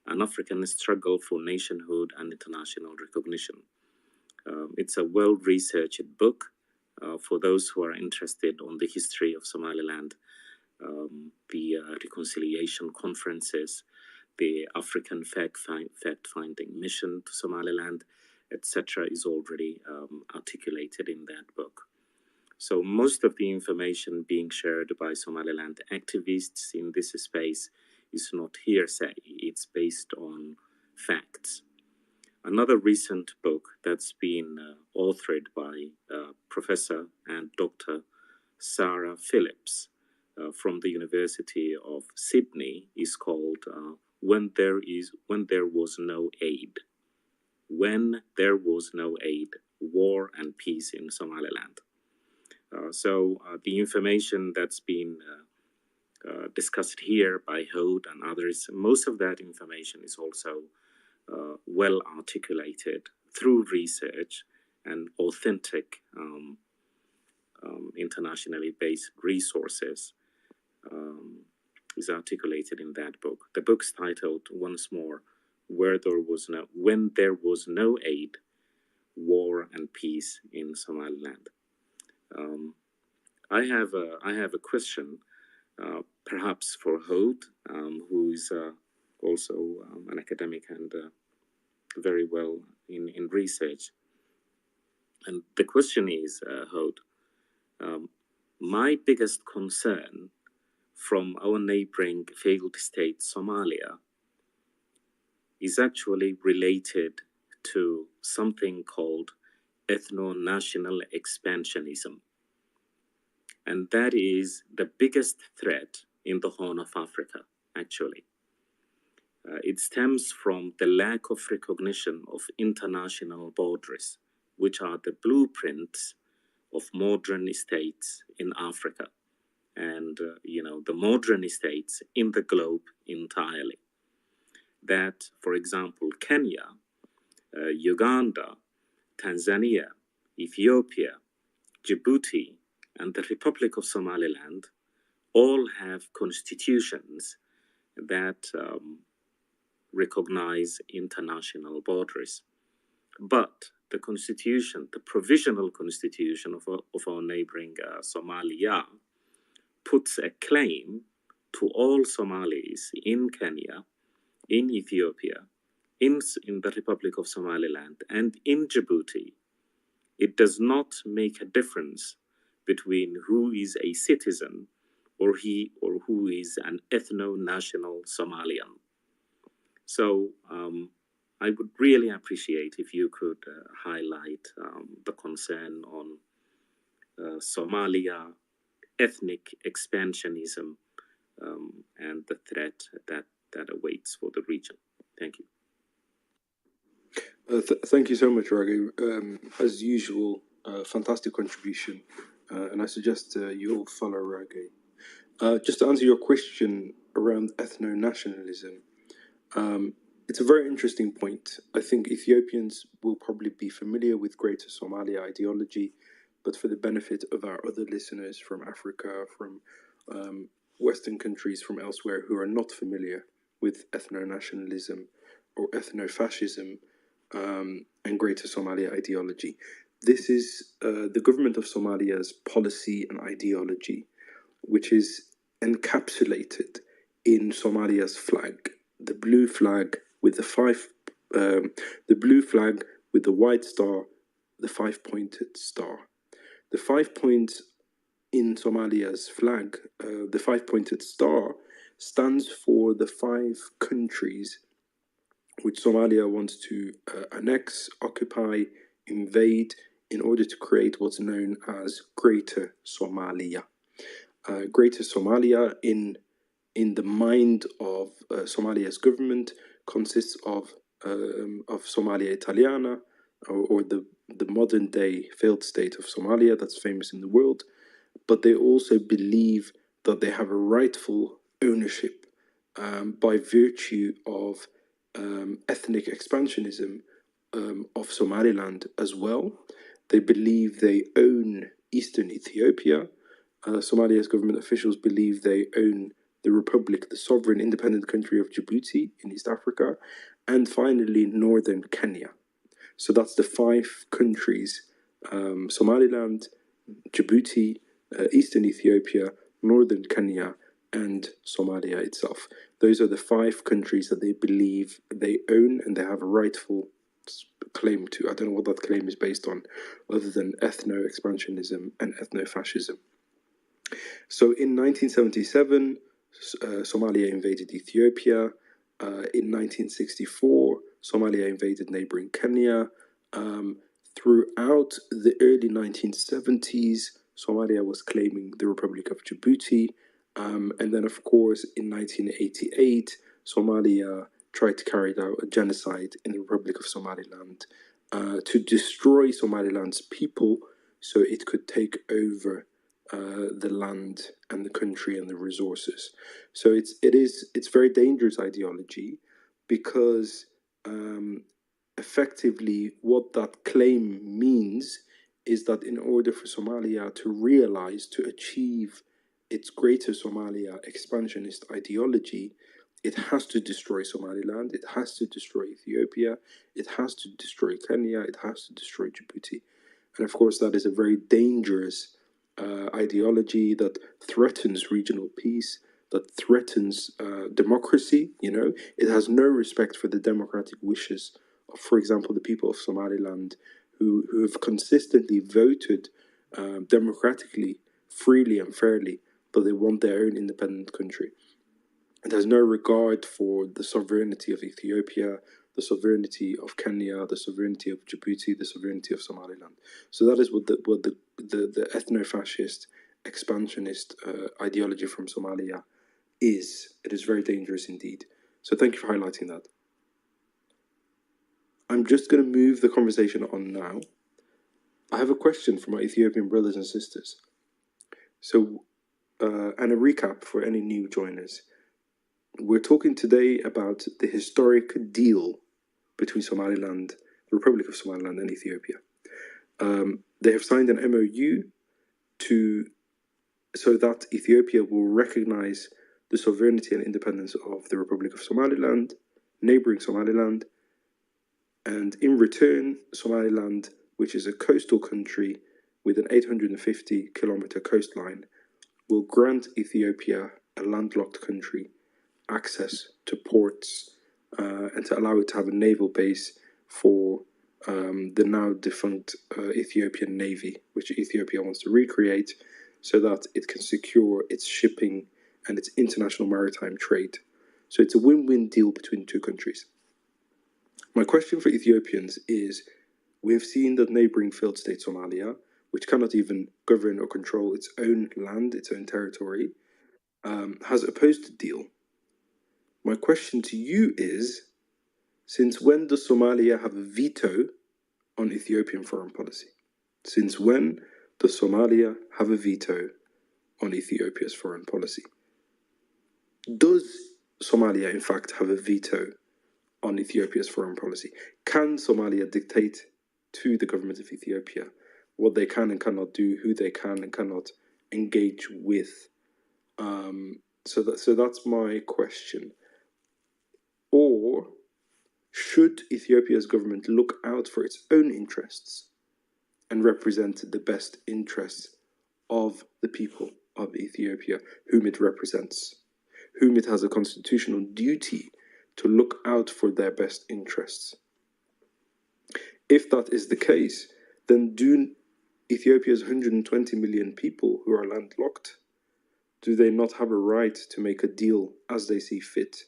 An African Struggle for Nationhood and International Recognition. It's a well-researched book for those who are interested on the history of Somaliland, the reconciliation conferences, the African fact-finding mission to Somaliland, etc., is already articulated in that book. So most of the information being shared by Somaliland activists in this space is not hearsay, it's based on facts. Another recent book that's been authored by Professor and Dr. Sarah Phillips from the University of Sydney is called When There Was No Aid. When There Was No Aid, War and Peace in Somaliland. So the information that's been discussed here by Hode and others, most of that information is also well articulated through research and authentic internationally based resources is articulated in that book. The book's titled, once more, When There Was No Aid, War and Peace in Somaliland. I have a question, perhaps for Hode, who is also an academic and very well in research. And the question is, Hode, my biggest concern from our neighboring failed state, Somalia, is actually related to something called ethno-national expansionism. And that is the biggest threat in the Horn of Africa, actually. It stems from the lack of recognition of international borders, which are the blueprints of modern states in Africa and, the modern states in the globe entirely. That, for example, Kenya, Uganda, Tanzania, Ethiopia, Djibouti, and the Republic of Somaliland all have constitutions that recognize international borders. But the constitution, the provisional constitution of our neighboring Somalia, puts a claim to all Somalis in Kenya, in Ethiopia, in the Republic of Somaliland, and in Djibouti. It does not make a difference between who is a citizen or who is an ethno-national Somalian. So I would really appreciate if you could highlight the concern on Somalia, ethnic expansionism, and the threat that awaits for the region. Thank you. Thank you so much, Raghu. As usual, fantastic contribution. And I suggest you all follow Raghu. Just to answer your question around ethno-nationalism, it's a very interesting point. I think Ethiopians will probably be familiar with Greater Somalia ideology, but for the benefit of our other listeners from Africa, from Western countries, from elsewhere who are not familiar with ethno-nationalism or ethno-fascism and Greater Somalia ideology, this is the government of Somalia's policy and ideology, which is encapsulated in Somalia's flag, the blue flag with the blue flag with the white star, the 5-pointed star. The 5 points in Somalia's flag, the 5-pointed star, stands for the 5 countries which Somalia wants to annex, occupy, invade in order to create what's known as Greater Somalia. Greater Somalia, in the mind of Somalia's government, consists of Somalia Italiana, or the modern day failed state of Somalia that's famous in the world, but they also believe that they have a rightful ownership by virtue of ethnic expansionism of Somaliland as well. They believe they own eastern Ethiopia. Somalia's government officials believe they own the republic, the sovereign independent country of Djibouti in East Africa, and finally northern Kenya. So that's the 5 countries, Somaliland, Djibouti, eastern Ethiopia, northern Kenya, and Somalia itself. Those are the 5 countries that they believe they own and they have a rightful claim to. I don't know what that claim is based on, other than ethno-expansionism and ethno-fascism. So in 1977, Somalia invaded Ethiopia. In 1964, Somalia invaded neighboring Kenya. Throughout the early 1970s, Somalia was claiming the Republic of Djibouti. And then, of course, in 1988, Somalia tried to carry out a genocide in the Republic of Somaliland to destroy Somaliland's people so it could take over the land and the country and the resources. So it's very dangerous ideology, because effectively what that claim means is that in order for Somalia to achieve its greater Somalia expansionist ideology, it has to destroy Somaliland, it has to destroy Ethiopia, it has to destroy Kenya, it has to destroy Djibouti. And of course, that is a very dangerous ideology that threatens regional peace, that threatens democracy. It has no respect for the democratic wishes of, for example, the people of Somaliland, who have consistently voted democratically, freely and fairly, that they want their own independent country. It has no regard for the sovereignty of Ethiopia, the sovereignty of Kenya, the sovereignty of Djibouti, the sovereignty of Somaliland. So that is what the ethno-fascist, expansionist ideology from Somalia is. It is very dangerous indeed. So thank you for highlighting that. I'm just going to move the conversation on now. I have a question for my Ethiopian brothers and sisters. So, and a recap for any new joiners. We're talking today about the historic deal between Somaliland, the Republic of Somaliland, and Ethiopia. They have signed an MOU so that Ethiopia will recognize the sovereignty and independence of the Republic of Somaliland, neighboring Somaliland, and in return, Somaliland, which is a coastal country with an 850-kilometer coastline, will grant Ethiopia, a landlocked country, access to ports and to allow it to have a naval base for the now defunct Ethiopian Navy, which Ethiopia wants to recreate so that it can secure its shipping and its international maritime trade. So it's a win-win deal between the two countries. My question for Ethiopians is, we have seen that neighboring failed state Somalia, which cannot even govern or control its own land, its own territory, has opposed the deal. My question to you is, since when does Somalia have a veto on Ethiopian foreign policy? Since when does Somalia have a veto on Ethiopia's foreign policy? Does Somalia, in fact, have a veto on Ethiopia's foreign policy? Can Somalia dictate to the government of Ethiopia what they can and cannot do, who they can and cannot engage with? So that's my question. Or should Ethiopia's government look out for its own interests and represent the best interests of the people of Ethiopia, whom it represents, whom it has a constitutional duty to look out for their best interests? If that is the case, then do Ethiopia's 120 million people who are landlocked, do they not have a right to make a deal as they see fit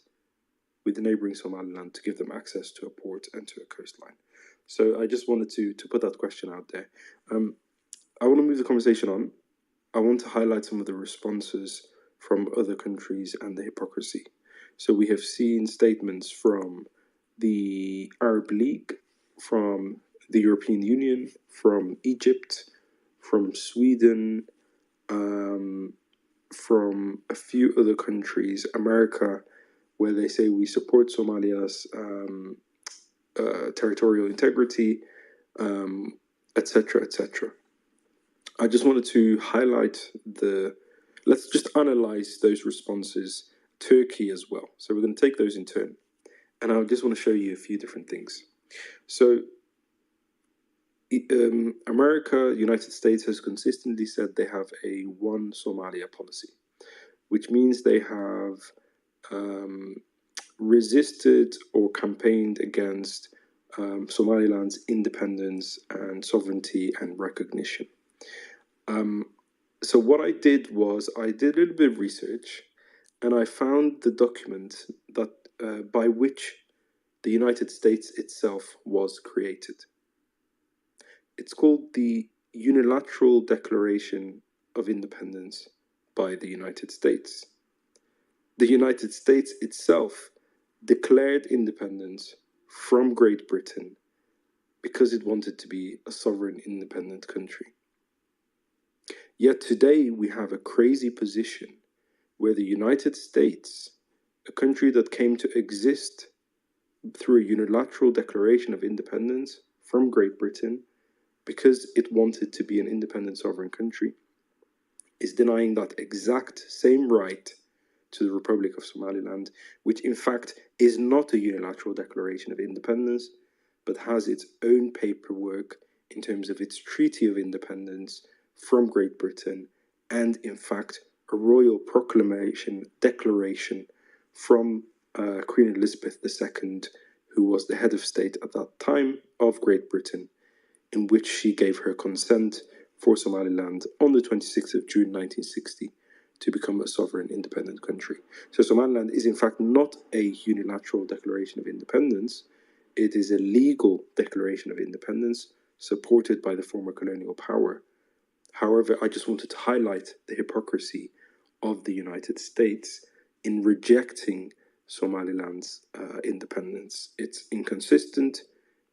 with the neighboring Somaliland to give them access to a port and to a coastline? So I just wanted to put that question out there. I want to move the conversation on. I want to highlight some of the responses from other countries and the hypocrisy. So we have seen statements from the Arab League, from the European Union, from Egypt, from Sweden, from a few other countries, America, where they say we support Somalia's territorial integrity, etc., etc. I just wanted to highlight let's just analyze those responses. Turkey as well. So we're going to take those in turn. And I just want to show you a few different things. So America, United States has consistently said they have a one Somalia policy, which means they have resisted or campaigned against Somaliland's independence and sovereignty and recognition. So what I did was I did a little bit of research, and I found the document that by which the United States itself was created. It's called the Unilateral Declaration of Independence by the United States. The United States itself declared independence from Great Britain because it wanted to be a sovereign, independent country. Yet today we have a crazy position where the United States, a country that came to exist through a unilateral declaration of independence from Great Britain because it wanted to be an independent sovereign country, is denying that exact same right to the Republic of Somaliland, which in fact is not a unilateral declaration of independence, but has its own paperwork in terms of its Treaty of Independence from Great Britain, and in fact a royal declaration from Queen Elizabeth II, who was the head of state at that time of Great Britain, in which she gave her consent for Somaliland on the 26th of June 1960 to become a sovereign independent country. So Somaliland is in fact not a unilateral declaration of independence. It is a legal declaration of independence supported by the former colonial power. However, I just wanted to highlight the hypocrisy of the United States in rejecting Somaliland's independence. It's inconsistent,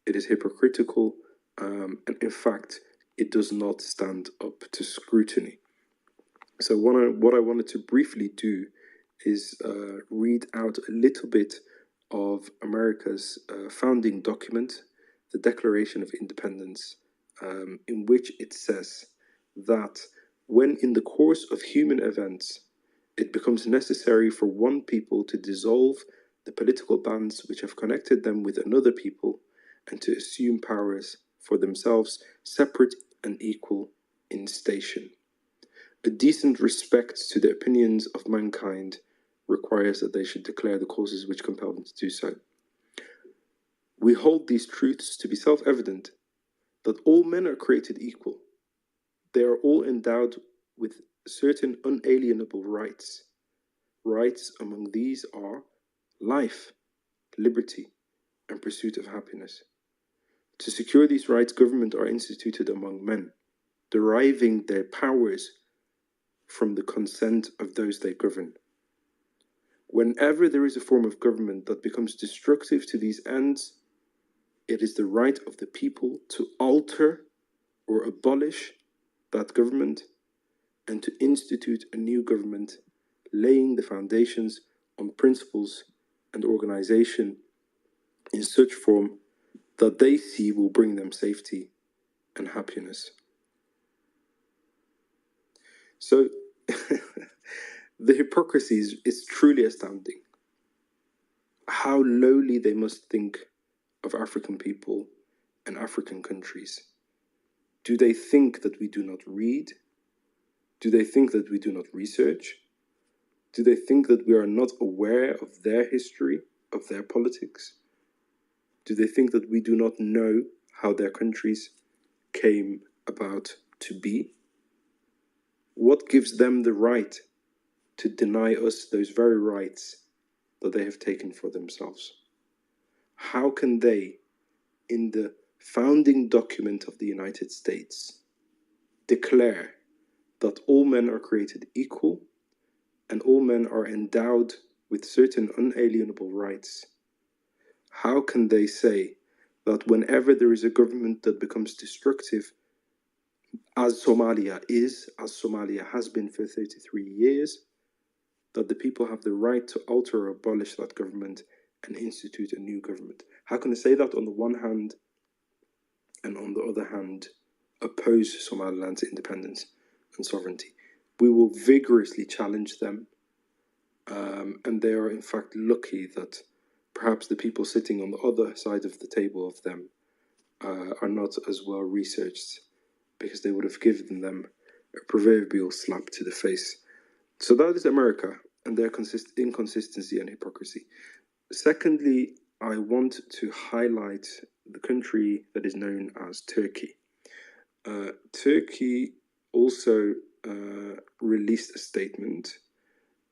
it is hypocritical, and in fact, it does not stand up to scrutiny. So what I wanted to briefly do is read out a little bit of America's founding document, the Declaration of Independence, in which it says that when in the course of human events it becomes necessary for one people to dissolve the political bands which have connected them with another people and to assume powers for themselves separate and equal in station. A decent respect to the opinions of mankind requires that they should declare the causes which compel them to do so. We hold these truths to be self-evident, that all men are created equal. They are all endowed with certain unalienable rights. Rights among these are life, liberty, and pursuit of happiness. To secure these rights, government are instituted among men, deriving their powers from the consent of those they govern. Whenever there is a form of government that becomes destructive to these ends, it is the right of the people to alter or abolish that government and to institute a new government, laying the foundations on principles and organization in such form that they see will bring them safety and happiness. So, the hypocrisy is truly astounding. How lowly they must think of African people and African countries. Do they think that we do not read? Do they think that we do not research? Do they think that we are not aware of their history, of their politics? Do they think that we do not know how their countries came about to be? What gives them the right to deny us those very rights that they have taken for themselves? How can they, in the founding document of the United States, declare that all men are created equal and all men are endowed with certain unalienable rights? How can they say that whenever there is a government that becomes destructive, as Somalia has been for 33 years, that the people have the right to alter or abolish that government and institute a new government? How can they say that on the one hand and on the other hand oppose Somaliland's independence and sovereignty? We will vigorously challenge them, and they are in fact lucky that perhaps the people sitting on the other side of the table of them are not as well researched, because they would have given them a proverbial slap to the face. So that is America and their inconsistency and hypocrisy. Secondly, I want to highlight the country that is known as Turkey. Turkey also released a statement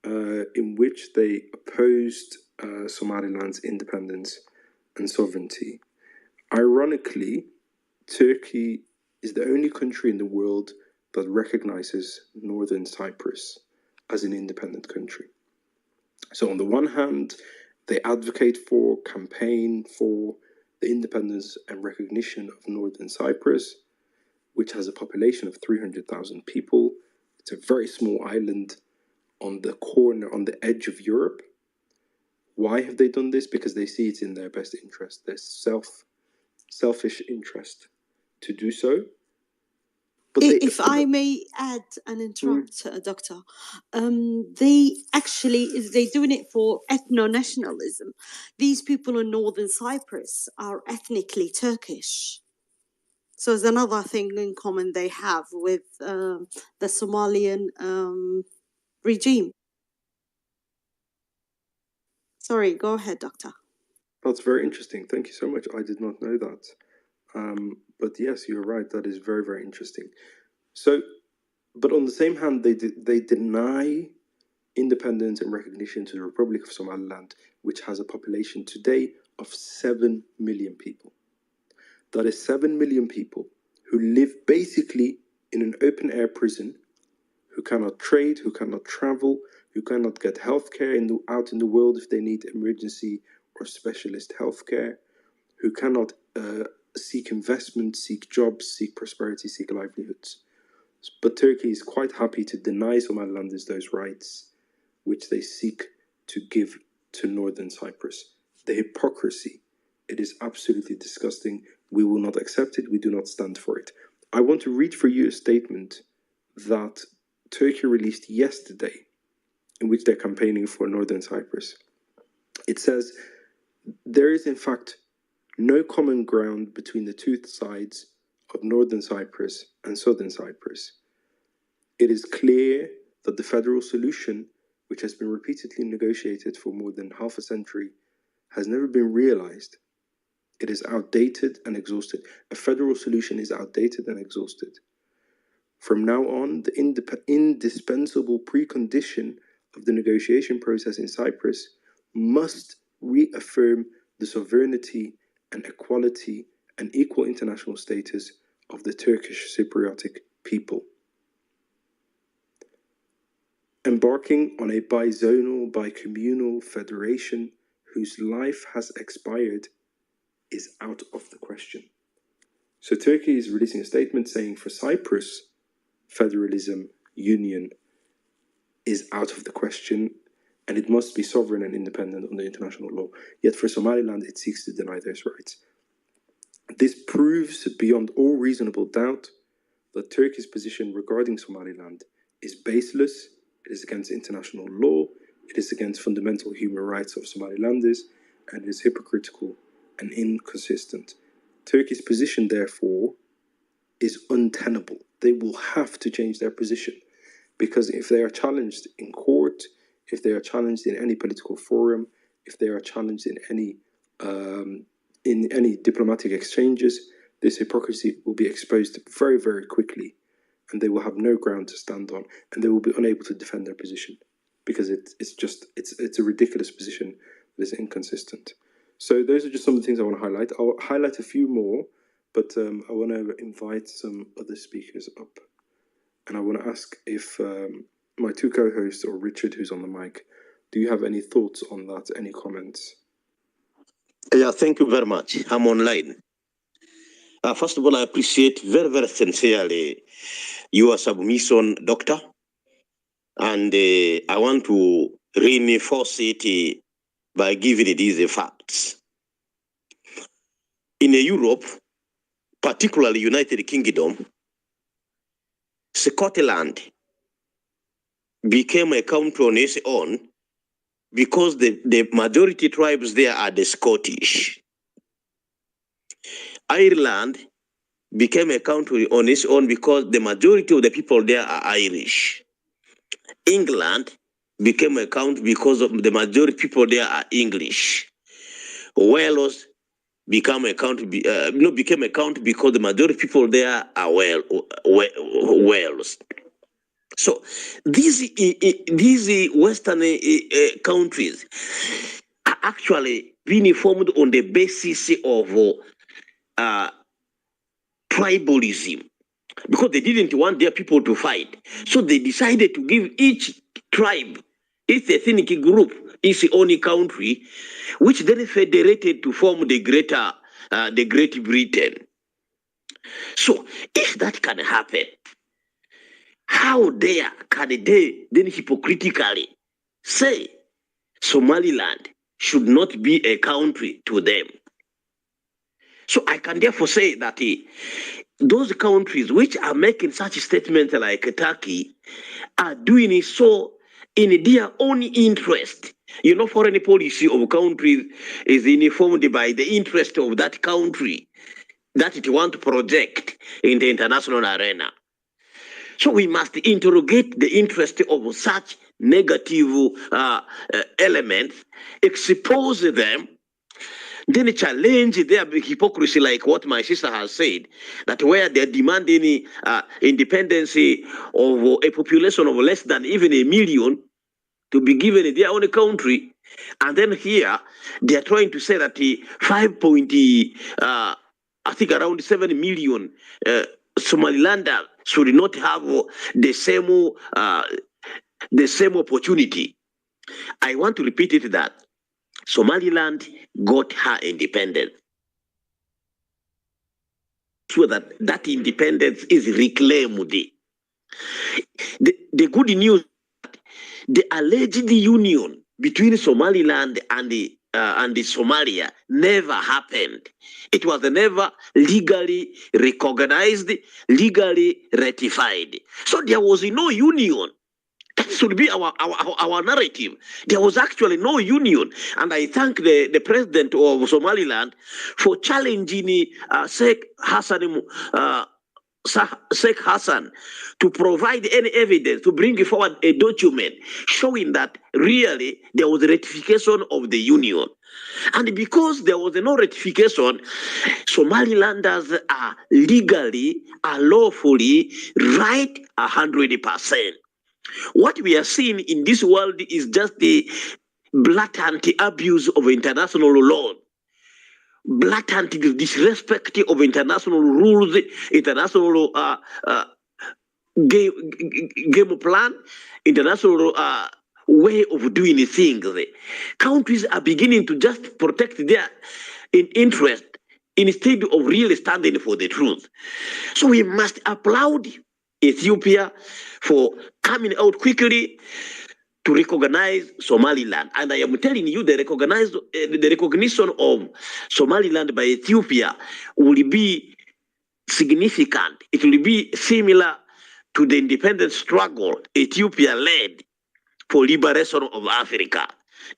in which they opposed Somaliland's independence and sovereignty. Ironically, Turkey is the only country in the world that recognizes Northern Cyprus as an independent country. So on the one hand, they advocate for, campaign for the independence and recognition of Northern Cyprus, which has a population of 300,000 people. It's a very small island on the corner, on the edge of Europe. Why have they done this? Because they see it's in their best interest, their selfish interest to do so. But if I may add and interrupt, Doctor, they actually, they're doing it for ethno-nationalism. These people in Northern Cyprus are ethnically Turkish. So it's another thing in common they have with the Somalian regime. Sorry, go ahead, Doctor. That's very interesting. Thank you so much. I did not know that. But yes, you're right. That is very, very interesting. So, but on the same hand, they deny independence and recognition to the Republic of Somaliland, which has a population today of 7 million people. That is 7 million people who live basically in an open-air prison, who cannot trade, who cannot travel, who cannot get healthcare out in the world if they need emergency or specialist healthcare, who cannot seek investment, seek jobs, seek prosperity, seek livelihoods. But Turkey is quite happy to deny Somalilanders those rights, which they seek to give to Northern Cyprus. The hypocrisy, it is absolutely disgusting. We will not accept it. We do not stand for it. I want to read for you a statement that Turkey released yesterday, in which they're campaigning for Northern Cyprus. It says, there is in fact no common ground between the two sides of Northern Cyprus and Southern Cyprus. It is clear that the federal solution, which has been repeatedly negotiated for more than half a century, has never been realized. It is outdated and exhausted. A federal solution is outdated and exhausted. From now on, the indispensable precondition of the negotiation process in Cyprus must reaffirm the sovereignty and equality and equal international status of the Turkish Cypriotic people. Embarking on a bizonal, bicommunal federation whose life has expired is out of the question. So Turkey is releasing a statement saying for Cyprus, federalism, union is out of the question, and it must be sovereign and independent under international law. Yet for Somaliland, it seeks to deny those rights. This proves beyond all reasonable doubt that Turkey's position regarding Somaliland is baseless, it is against international law, it is against fundamental human rights of Somalilanders, and it is hypocritical and inconsistent. Turkey's position, therefore, is untenable. They will have to change their position, because if they are challenged in court, if they are challenged in any political forum, if they are challenged in any diplomatic exchanges, this hypocrisy will be exposed very, very quickly, and they will have no ground to stand on, and they will be unable to defend their position, because it's a ridiculous position that is inconsistent. So those are just some of the things I want to highlight. I'll highlight a few more, but I want to invite some other speakers up. And I want to ask if my two co-hosts, or Richard, who's on the mic, do you have any thoughts on that, any comments? Yeah, thank you very much. I'm online. First of all, I appreciate very, very sincerely your submission, Doctor. And I want to reinforce it by giving these facts. In Europe, particularly United Kingdom, Scotland became a country on its own because the majority tribes there are the Scottish. Ireland became a country on its own because the majority of the people there are Irish. England became a country because of the majority people there are English. Wales became a country because the majority people there are Wales. So these Western countries are actually been formed on the basis of tribalism, because they didn't want their people to fight. So they decided to give each tribe, each ethnic group, its own country, which then federated to form the Great Britain. So if that can happen, how dare can they then hypocritically say Somaliland should not be a country to them? So I can therefore say that those countries which are making such statements like Turkey are doing it so in their own interest. You know, foreign policy of countries is informed by the interest of that country that it want to project in the international arena. So we must interrogate the interest of such negative elements, expose them, then challenge their hypocrisy, like what my sister has said, that where they're demanding independence of a population of less than even 1 million to be given their own country, and then here they're trying to say that I think around 7 million Somalilanders should not have the same opportunity. I want to repeat it that Somaliland got her independence, so that independence is reclaimed. The good news, the alleged union between Somaliland and the Somalia never happened. It was never legally recognized, legally ratified. So there was no union. That should be our narrative. There was actually no union. And I thank the president of Somaliland for challenging Sheikh Hassan to provide any evidence, to bring forward a document showing that really there was a ratification of the union. And because there was no ratification, Somalilanders are legally, are lawfully right 100%. What we are seeing in this world is just the blatant abuse of international law, blatant disrespect of international rules, international game plan, international way of doing things. Countries are beginning to just protect their interest instead of really standing for the truth. So we must applaud Ethiopia for coming out quickly to recognize Somaliland. And I am telling you, the recognition of Somaliland by Ethiopia will be significant. It will be similar to the independence struggle Ethiopia led for liberation of Africa.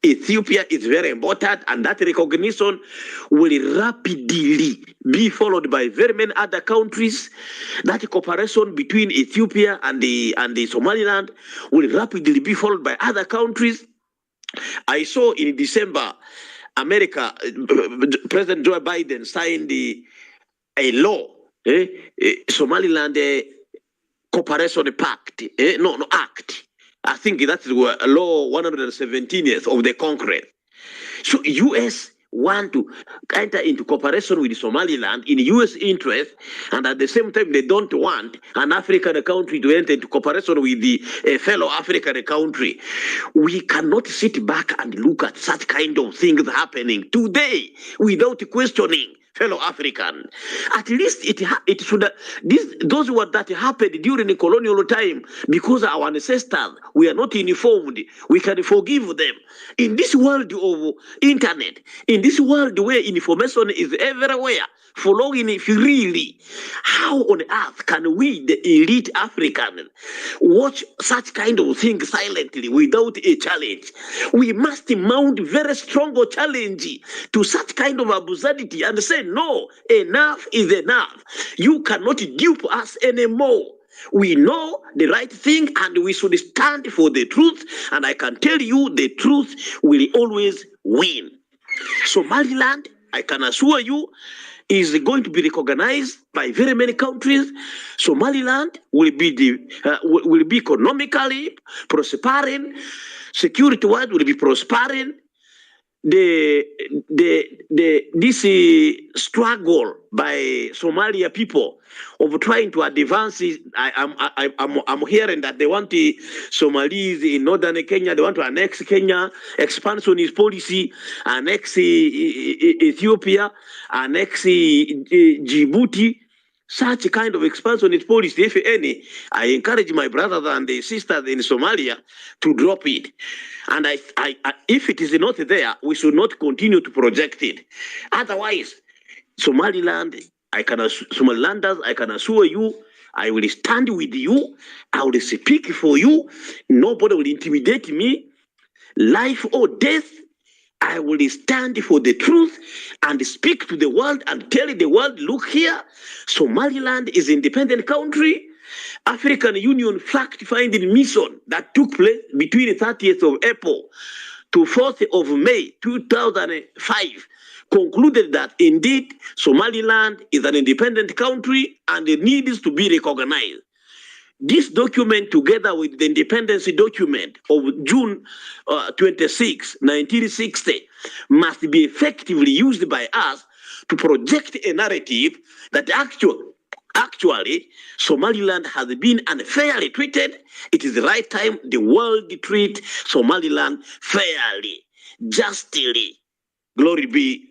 Ethiopia is very important, and that recognition will rapidly be followed by very many other countries. That cooperation between Ethiopia and the Somaliland will rapidly be followed by other countries. I saw in December, America, President Joe Biden signed a law, Somaliland Cooperation Pact, Act. I think that's law 117 of the Congress. So U.S. want to enter into cooperation with Somaliland in U.S. interest, and at the same time they don't want an African country to enter into cooperation with the fellow African country. We cannot sit back and look at such kind of things happening today without questioning fellow African. At least it should those were that happened during the colonial time, because our ancestors were not informed. We can forgive them. In this world of internet, in this world where information is everywhere, following freely, how on earth can we, the elite Africans, watch such kind of things silently without a challenge? We must mount very strong challenge to such kind of absurdity and say, no, enough is enough. You cannot dupe us anymore. We know the right thing and we should stand for the truth. And I can tell you the truth will always win. Somaliland, I can assure you, is going to be recognized by very many countries. Somaliland will be economically prospering. Security-wise will be prospering. this struggle by Somalia people of trying to advance. I'm hearing that they want the Somalis in northern Kenya. They want to annex Kenya, expansionist policy, annex Ethiopia, annex Djibouti. Such kind of expansionist policy, if any, I encourage my brothers and the sisters in Somalia to drop it. And if it is not there, we should not continue to project it. Otherwise, Somalilanders, I can assure you, I will stand with you. I will speak for you. Nobody will intimidate me. Life or death, I will stand for the truth and speak to the world and tell the world, look here, Somaliland is an independent country. African Union fact-finding mission that took place between the 30th of April to 4th of May 2005 concluded that indeed Somaliland is an independent country and it needs to be recognized. This document, together with the independence document of June 26, 1960, must be effectively used by us to project a narrative that actually Somaliland has been unfairly treated. It is the right time the world treat Somaliland fairly, justly. Glory be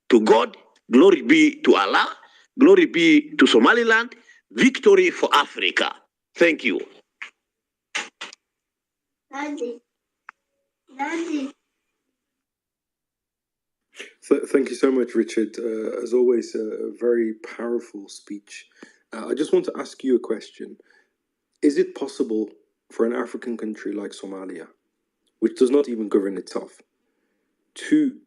to God, glory be to Allah, glory be to Somaliland, victory for Africa. Thank you. Daddy. Thank you so much, Richard. As always, a very powerful speech. I just want to ask you a question. Is it possible for an African country like Somalia, which does not even govern itself, to,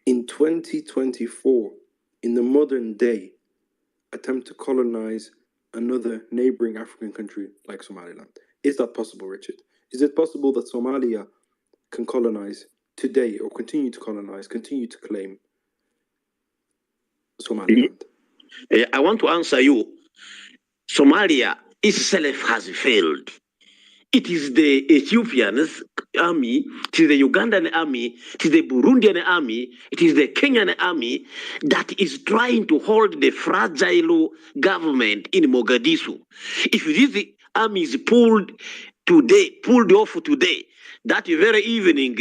in 2024, in the modern day, attempt to colonize another neighboring African country like Somaliland? Is that possible, Richard? Is it possible that Somalia can colonize today or continue to colonize, continue to claim Somaliland? I want to answer you. Somalia itself has failed. It is the Ethiopian army, it is the Ugandan army, it is the Burundian army, it is the Kenyan army that is trying to hold the fragile government in Mogadishu. If this army is pulled off today, that very evening,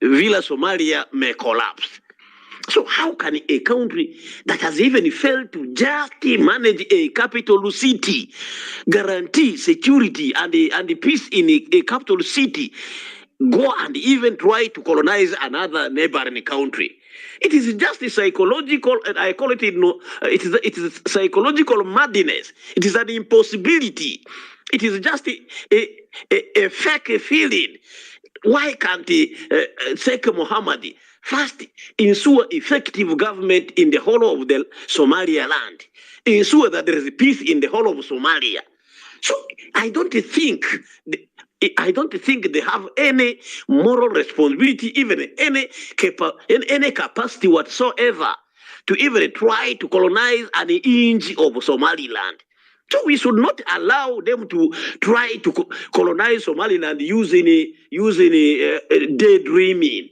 Villa Somalia may collapse. So how can a country that has even failed to just manage a capital city, guarantee security and the peace in a capital city, go and even try to colonize another neighboring country? It is just a psychological, and I call it, it is psychological madness. It is an impossibility. It is just a fake feeling. Why can't Sheikh Mohammed first ensure effective government in the whole of the Somaliland, ensure that there is peace in the whole of Somalia? So I don't think they have any moral responsibility, even any capacity whatsoever to even try to colonize an inch of Somaliland. So we should not allow them to try to colonize Somaliland using daydreaming.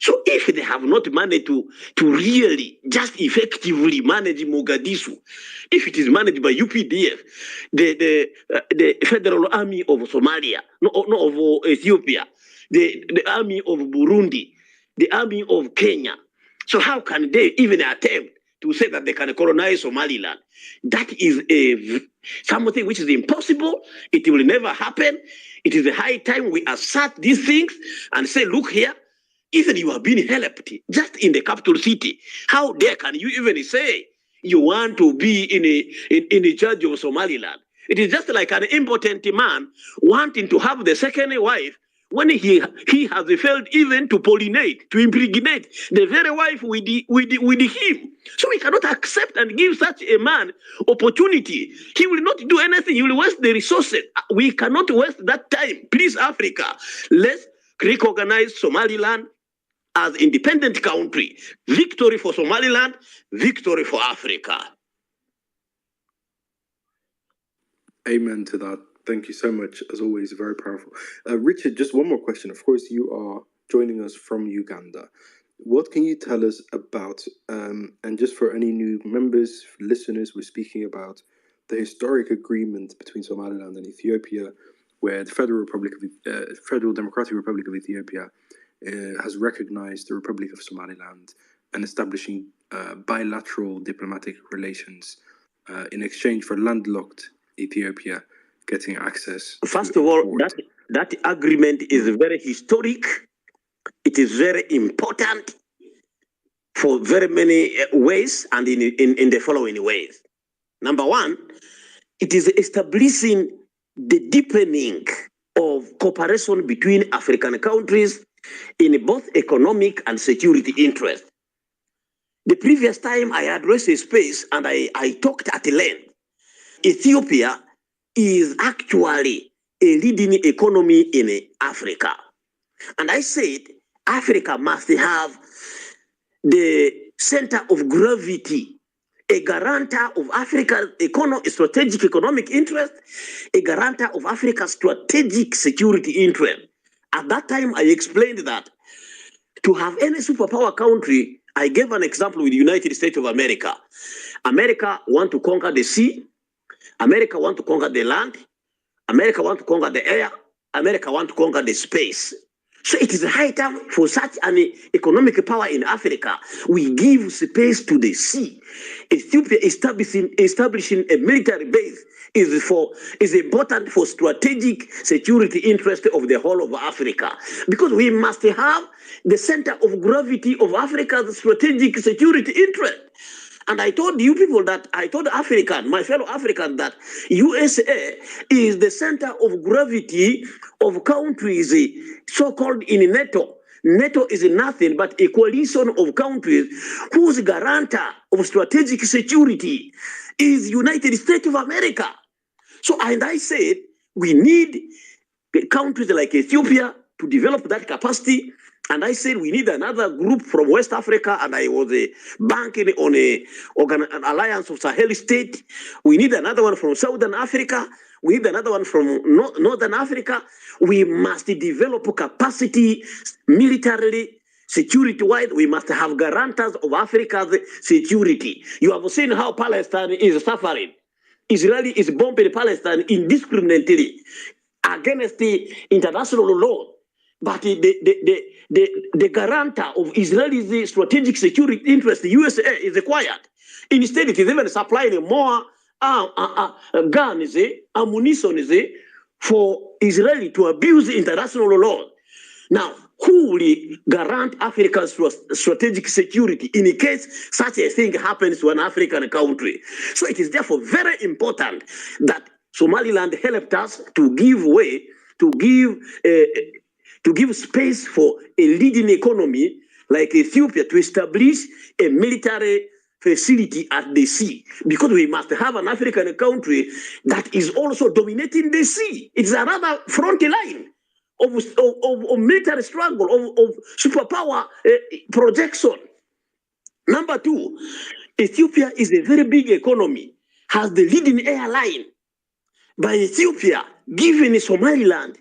So if they have not managed to really just effectively manage Mogadishu, if it is managed by UPDF, the Federal Army of Somalia, of Ethiopia, the army of Burundi, the army of Kenya, so how can they even attempt to say that they can colonize Somaliland? That is something which is impossible. It will never happen. It is a high time we assert these things and say, look here, even you have been helped just in the capital city. How dare can you even say you want to be in a charge of Somaliland? It is just like an impotent man wanting to have the second wife when he has failed even to pollinate, to impregnate the very wife with him. So we cannot accept and give such a man opportunity. He will not do anything. He will waste the resources. We cannot waste that time. Please, Africa, let's recognize Somaliland as independent country. Victory for Somaliland, victory for Africa. Amen to that. Thank you so much. As always, very powerful. Richard, just one more question. Of course, you are joining us from Uganda. What can you tell us about, and just for any new members, listeners, we're speaking about the historic agreement between Somaliland and Ethiopia, where the Federal Democratic Republic of Ethiopia has recognized the Republic of Somaliland and establishing bilateral diplomatic relations in exchange for landlocked Ethiopia getting access. First of all, that agreement is very historic. It is very important for very many ways, and in the following ways. Number one, it is establishing the deepening of cooperation between African countries in both economic and security interests. The previous time I addressed a space and I talked at length. Ethiopia is actually a leading economy in Africa. And I said Africa must have the center of gravity, a guarantor of Africa's strategic economic interest, a guarantor of Africa's strategic security interest. At that time, I explained that to have any superpower country, I gave an example with the United States of America. America want to conquer the sea, America want to conquer the land, America want to conquer the air, America want to conquer the space. So it is high time for such an economic power in Africa. We give space to the sea. Ethiopia establishing a military base is important for strategic security interest of the whole of Africa. Because we must have the center of gravity of Africa's strategic security interest. And I told you people that, I told my fellow African, that USA is the center of gravity of countries so-called in NATO. NATO is nothing but a coalition of countries whose guarantor of strategic security is United States of America. So, and I said, we need countries like Ethiopia to develop that capacity. And I said, we need another group from West Africa, and I was banking on an alliance of Sahel state. We need another one from Southern Africa. We need another one from Northern Africa. We must develop capacity militarily, security-wise. We must have guarantors of Africa's security. You have seen how Palestine is suffering. Israel is bombing Palestine indiscriminately against the international law. But the guarantor of Israel's strategic security interest, the USA, is quiet. Instead, it is even supplying more guns, ammunition for Israel to abuse international law. Now, who will grant Africa's strategic security in case such a thing happens to an African country? So it is therefore very important that Somaliland helped us to give way, to give space for a leading economy like Ethiopia to establish a military facility at the sea, because we must have an African country that is also dominating the sea. It's another front line of military struggle, of superpower projection. Number two, Ethiopia is a very big economy, has the leading airline. By Ethiopia giving Somaliland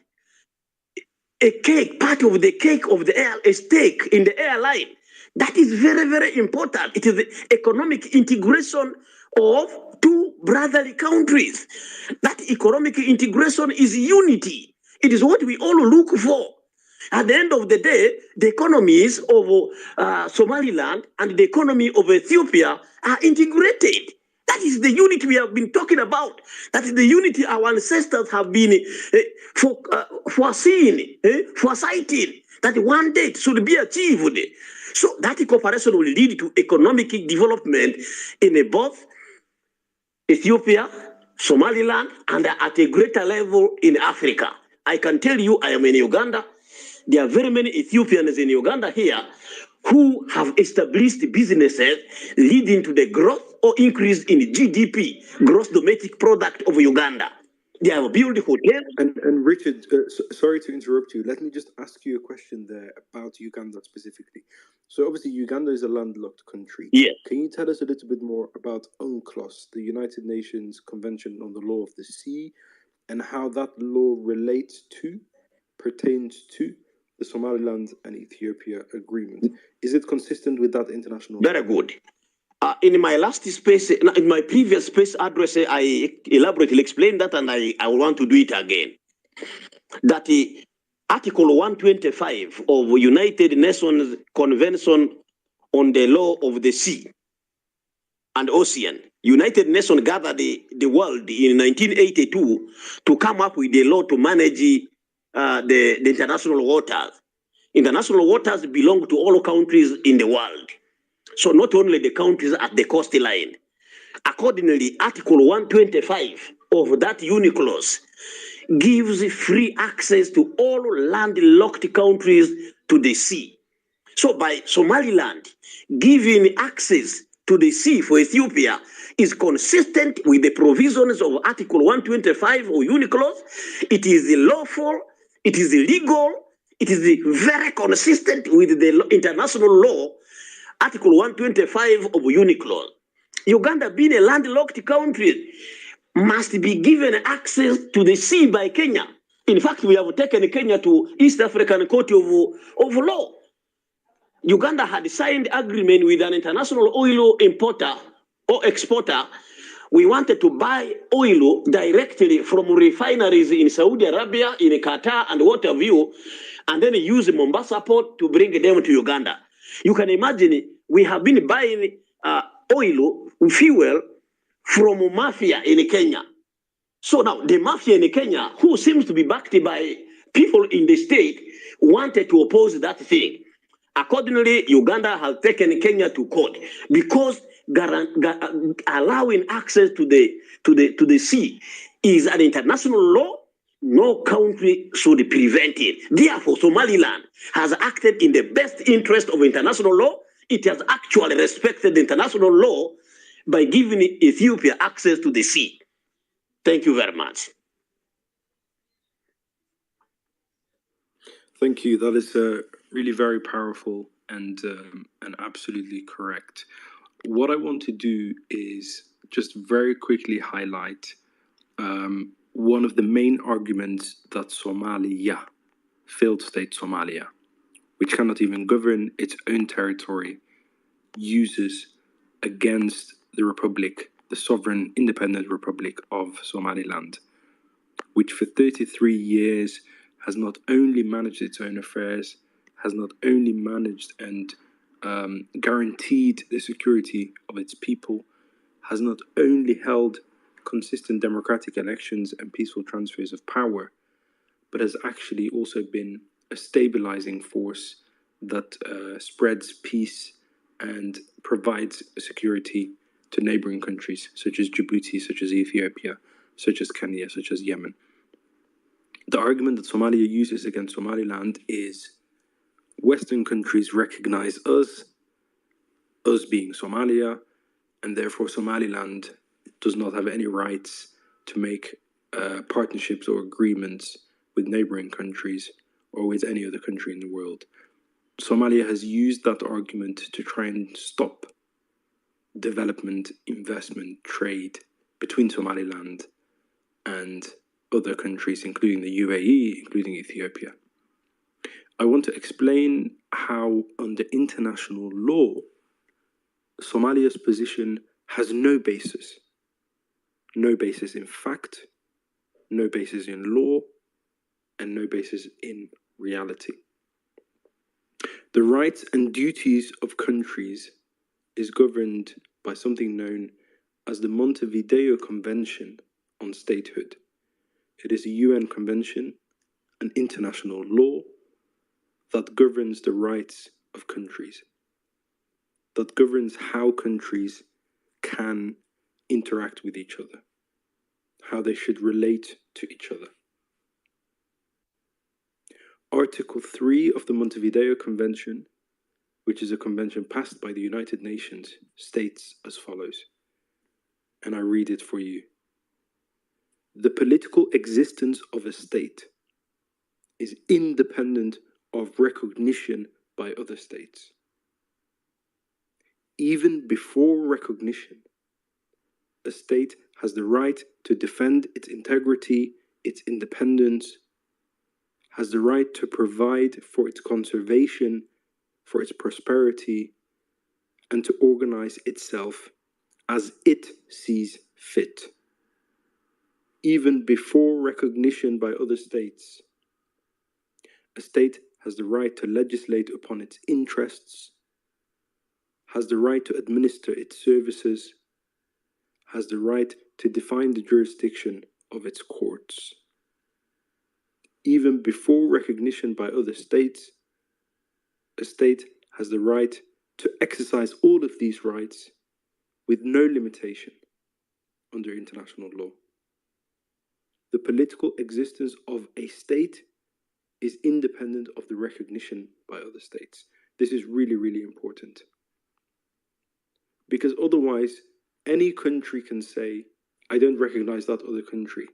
a cake, part of the cake of the air, a stake in the airline. That is very, very important. It is the economic integration of two brotherly countries. That economic integration is unity. It is what we all look for. At the end of the day, the economies of Somaliland and the economy of Ethiopia are integrated. That is the unity we have been talking about. That is the unity our ancestors have been foresighting, that one day it should be achieved. So that cooperation will lead to economic development in both Ethiopia, Somaliland, and at a greater level in Africa. I can tell you, I am in Uganda. There are very many Ethiopians in Uganda here who have established businesses leading to the growth or increase in GDP, gross domestic product of Uganda. They have built hotels. And Richard, sorry to interrupt you. Let me just ask you a question there about Uganda specifically. So obviously Uganda is a landlocked country. Yeah. Can you tell us a little bit more about UNCLOS, the United Nations Convention on the Law of the Sea, and how that law pertains to the Somaliland and Ethiopia agreement. Is it consistent with that international? Very good. In my in my previous space address, I elaborately explained that, and I want to do it again. That Article 125 of United Nations Convention on the Law of the Sea and Ocean. United Nations gathered the world in 1982 to come up with a law to manage the international waters. International waters belong to all countries in the world. So not only the countries at the coastline. Accordingly, Article 125 of that UNICLOS gives free access to all landlocked countries to the sea. So by Somaliland giving access to the sea for Ethiopia is consistent with the provisions of Article 125 of UNICLOS. It is lawful, it is legal, it is very consistent with the international law, Article 125 of UNICLOS. Uganda, being a landlocked country, must be given access to the sea by Kenya. In fact, we have taken Kenya to East African Court of Law. Uganda had signed agreement with an international oil importer or exporter. We wanted to buy oil directly from refineries in Saudi Arabia, in Qatar, and what have you, and then use Mombasa port to bring them to Uganda. You can imagine we have been buying oil, fuel from mafia in Kenya. So now the mafia in Kenya, who seems to be backed by people in the state, wanted to oppose that thing. Accordingly, Uganda has taken Kenya to court because allowing access to the sea is an international law. No country should prevent it. Therefore, Somaliland has acted in the best interest of international law. It has actually respected international law by giving Ethiopia access to the sea. Thank you very much. Thank you. That is really very powerful and absolutely correct. What I want to do is just very quickly highlight one of the main arguments that Somalia, failed state Somalia, which cannot even govern its own territory, uses against the Republic, the sovereign independent Republic of Somaliland, which for 33 years has not only managed its own affairs, has not only managed and guaranteed the security of its people, has not only held consistent democratic elections and peaceful transfers of power, but has actually also been a stabilizing force that spreads peace and provides security to neighboring countries such as Djibouti, such as Ethiopia, such as Kenya, such as Yemen. The argument that Somalia uses against Somaliland is Western countries recognize us being Somalia, and therefore Somaliland does not have any rights to make partnerships or agreements with neighboring countries or with any other country in the world. Somalia has used that argument to try and stop development, investment, trade between Somaliland and other countries, including the UAE, including Ethiopia. I want to explain how, under international law, Somalia's position has no basis. No basis in fact, no basis in law, and no basis in reality. The rights and duties of countries is governed by something known as the Montevideo Convention on Statehood. It is a UN convention, an international law that governs the rights of countries, that governs how countries can interact with each other, how they should relate to each other. Article 3 of the Montevideo Convention, which is a convention passed by the United Nations, states as follows, and I read it for you. The political existence of a state is independent of recognition by other states. Even before recognition, a state has the right to defend its integrity, its independence, has the right to provide for its conservation, for its prosperity, and to organize itself as it sees fit, even before recognition by other states. A state has the right to legislate upon its interests, has the right to administer its services, has the right to define the jurisdiction of its courts. Even before recognition by other states, a state has the right to exercise all of these rights with no limitation under international law. The political existence of a state is independent of the recognition by other states. This is really, really important. Because otherwise, any country can say, I don't recognize that other country,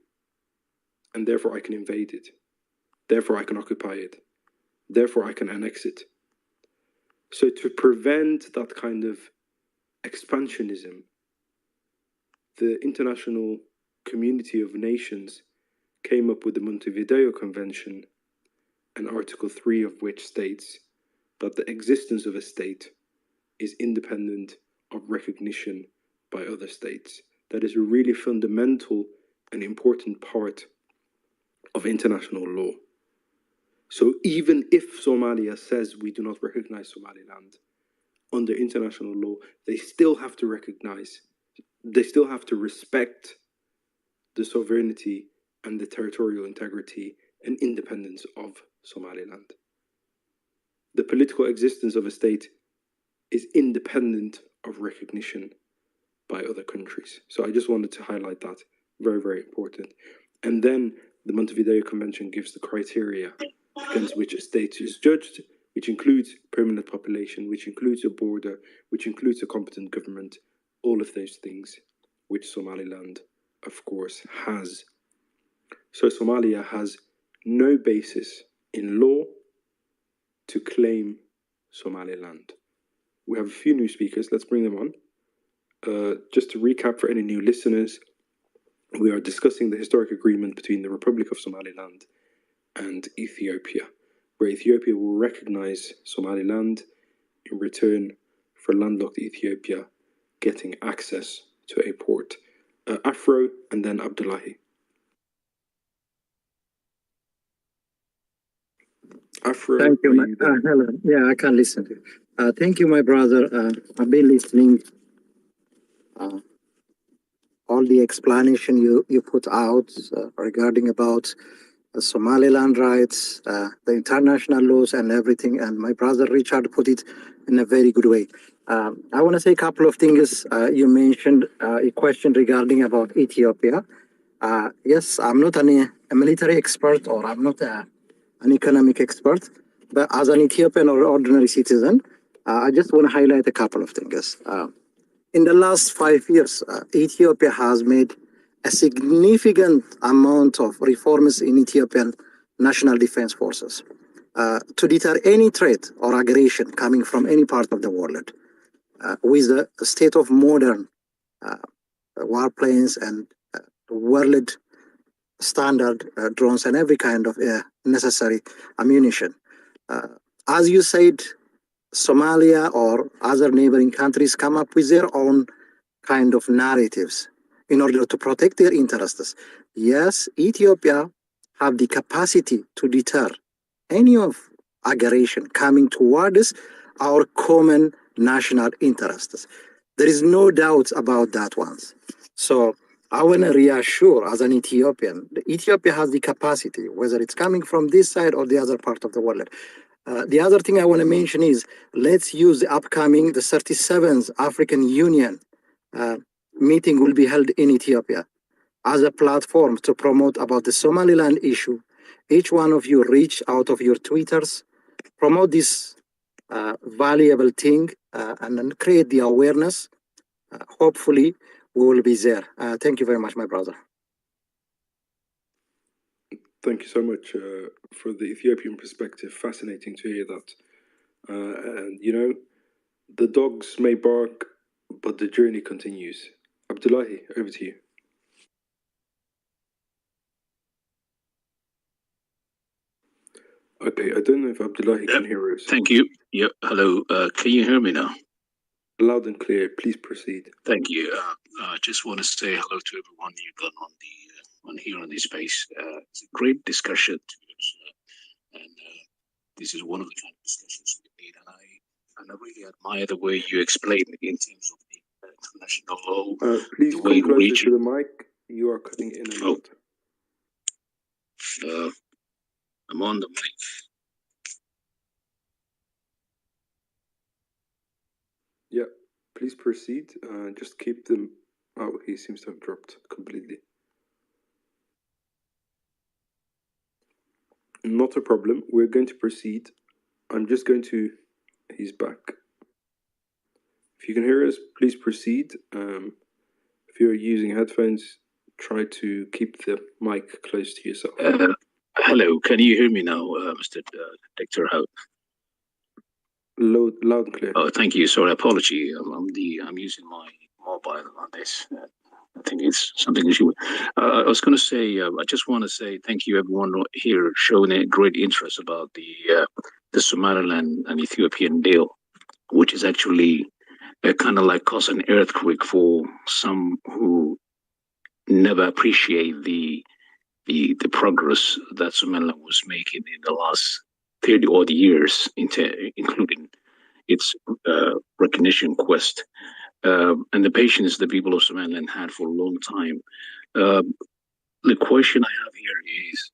and therefore I can invade it. Therefore I can occupy it. Therefore I can annex it. So to prevent that kind of expansionism, the international community of nations came up with the Montevideo Convention, and Article 3 of which states that the existence of a state is independent of recognition by other states. That is a really fundamental and important part of international law. So even if Somalia says we do not recognize Somaliland, under international law, they still have to recognize, they still have to respect the sovereignty and the territorial integrity and independence of Somaliland. The political existence of a state is independent of recognition by other countries. So I just wanted to highlight that. Very, very important. And then the Montevideo Convention gives the criteria against which a state is judged, which includes permanent population, which includes a border, which includes a competent government, all of those things, which Somaliland, of course, has. So Somalia has no basis in law to claim Somaliland. We have a few new speakers. Let's bring them on. Just to recap for any new listeners, we are discussing the historic agreement between the Republic of Somaliland and Ethiopia, where Ethiopia will recognize Somaliland in return for landlocked Ethiopia getting access to a port. Afro and then Abdullahi. Afro, thank you. Hello. Yeah, I can listen to you. Thank you, my brother. I've been listening. All the explanation you put out regarding about Somaliland rights, the international laws and everything, and my brother Richard put it in a very good way. I want to say a couple of things. You mentioned a question regarding about Ethiopia. Yes, I'm not a military expert, or I'm not an economic expert, but as an Ethiopian or ordinary citizen, I just want to highlight a couple of things. In the last 5 years, Ethiopia has made a significant amount of reforms in Ethiopian national defense forces to deter any threat or aggression coming from any part of the world, with a state of modern warplanes and world standard drones and every kind of necessary ammunition. As you said, Somalia or other neighboring countries come up with their own kind of narratives in order to protect their interests. Yes, Ethiopia have the capacity to deter any of aggression coming towards our common national interests. There is no doubt about that one. So I want to reassure as an Ethiopian, Ethiopia has the capacity, whether it's coming from this side or the other part of the world. The other thing I want to mention is, let's use the upcoming, the 37th African Union meeting will be held in Ethiopia as a platform to promote about the Somaliland issue. Each one of you reach out of your Twitters, promote this valuable thing, and then create the awareness. Hopefully, we will be there. Thank you very much, my brother. Thank you so much for the Ethiopian perspective. Fascinating to hear that. And you know, the dogs may bark, but the journey continues. Abdullahi, over to you. Okay, I don't know if Abdullahi can hear us. Thank you. Yeah, hello. Can you hear me now? Loud and clear. Please proceed. Thank you. I just want to say hello to everyone you got on the on here on this space. It's a great discussion, and this is one of the kind of discussions we need. And I really admire the way you explain it in terms of the international law. Please the way come closer region. to the mic. You are cutting in and out. I'm on the mic. Yeah, please proceed. Just keep them. Oh, he seems to have dropped completely. Not a problem. We're going to proceed. I'm just going to. He's back. If you can hear us, please proceed. If you're using headphones, try to keep the mic close to yourself. Hello, can you hear me now, Mr. Dr. Hout? Loud and clear. Oh, thank you. Sorry, apology. I'm using my mobile on this. I think it's something issue. I was going to say, I just want to say thank you, everyone here, showing a great interest about the Somaliland and Ethiopian deal, which is actually kind of like cause an earthquake for some who never appreciate the progress that Somaliland was making in the last 30 odd years, including its recognition quest. And the patience the people of Somaliland had for a long time. The question I have here is,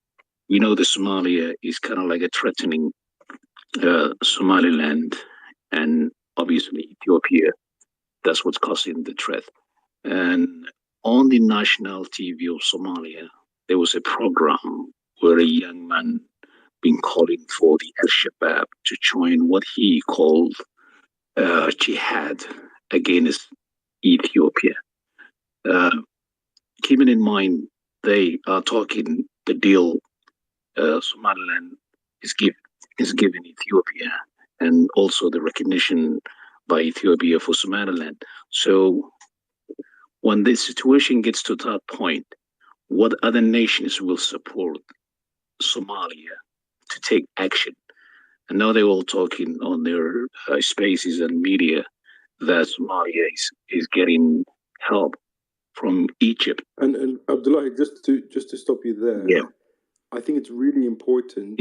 we know that Somalia is kind of like a threatening Somaliland, and obviously Ethiopia. That's what's causing the threat. And on the national TV of Somalia, there was a program where a young man been calling for the Al-Shabaab to join what he called jihad against Ethiopia. Keeping in mind, they are talking the deal Somaliland is giving Ethiopia, and also the recognition by Ethiopia for Somaliland. So when this situation gets to that point, what other nations will support Somalia to take action? And now they're all talking on their spaces and media that Somalia is getting help from Egypt. And Abdullah, just to stop you there. Yeah. I think it's really important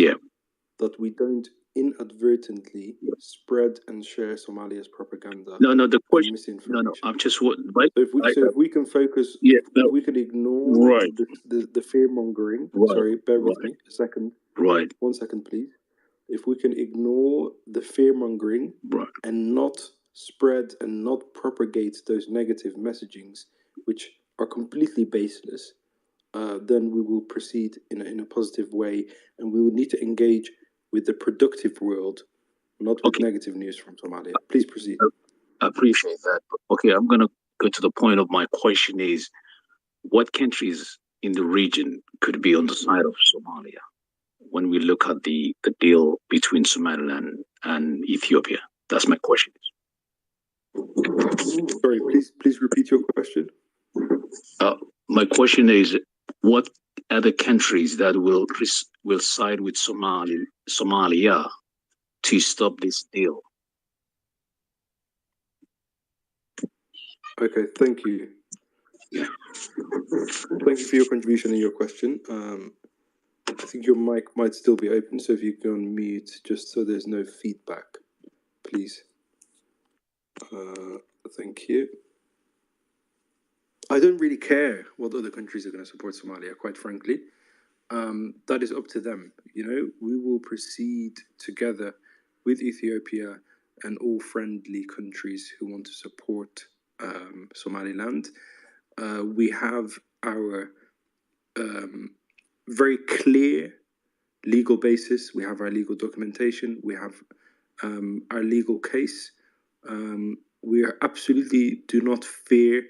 that we don't inadvertently spread and share Somalia's propaganda. No, the question. No, I'm just what. Right? So if we can focus, if we can ignore the fear mongering. Sorry, bear with me a second. Right. 1 second, please. If we can ignore the fear mongering and not spread and not propagate those negative messagings, which are completely baseless, then we will proceed in a positive way, and we will need to engage with the productive world, not with negative news from Somalia. Please proceed. I appreciate that. Okay, I'm going to go to the point of my question is, what countries in the region could be on the side of Somalia when we look at the deal between Somaliland and Ethiopia? That's my question. Sorry, please repeat your question. My question is, what other countries that will side with Somalia to stop this deal? Okay, thank you. Yeah. Thank you for your contribution and your question. I think your mic might still be open, so if you go on mute, just so there's no feedback, please. Thank you. I don't really care what other countries are going to support Somalia, quite frankly. That is up to them. You know, we will proceed together with Ethiopia and all friendly countries who want to support Somaliland. We have our very clear legal basis. We have our legal documentation. We have our legal case. We are absolutely do not fear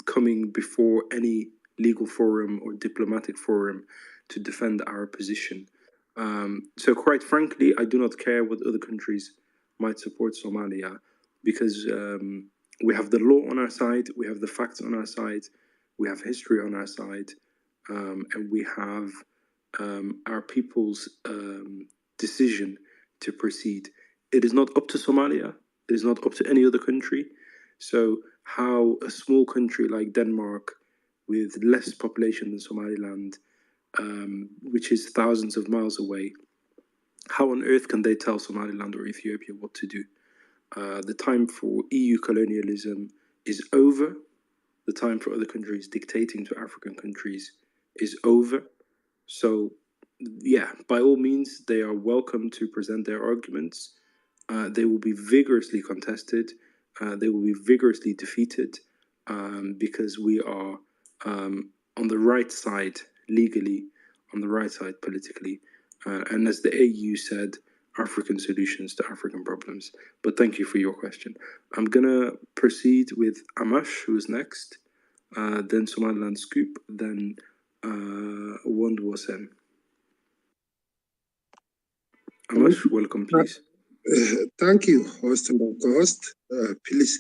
coming before any legal forum or diplomatic forum to defend our position. So quite frankly, I do not care what other countries might support Somalia, because we have the law on our side, we have the facts on our side, we have history on our side, and we have our people's decision to proceed. It is not up to Somalia. It is not up to any other country. So how a small country like Denmark, with less population than Somaliland, which is thousands of miles away, how on earth can they tell Somaliland or Ethiopia what to do? The time for EU colonialism is over. The time for other countries dictating to African countries is over. So, yeah, by all means, they are welcome to present their arguments. They will be vigorously contested. They will be vigorously defeated because we are on the right side legally, on the right side politically. And as the AU said, African solutions to African problems. But thank you for your question. I'm going to proceed with Amash, who is next, then Somaliland Scoop, then Wand Wasem. Amash, welcome, please. Thank you, host and co-host. Please,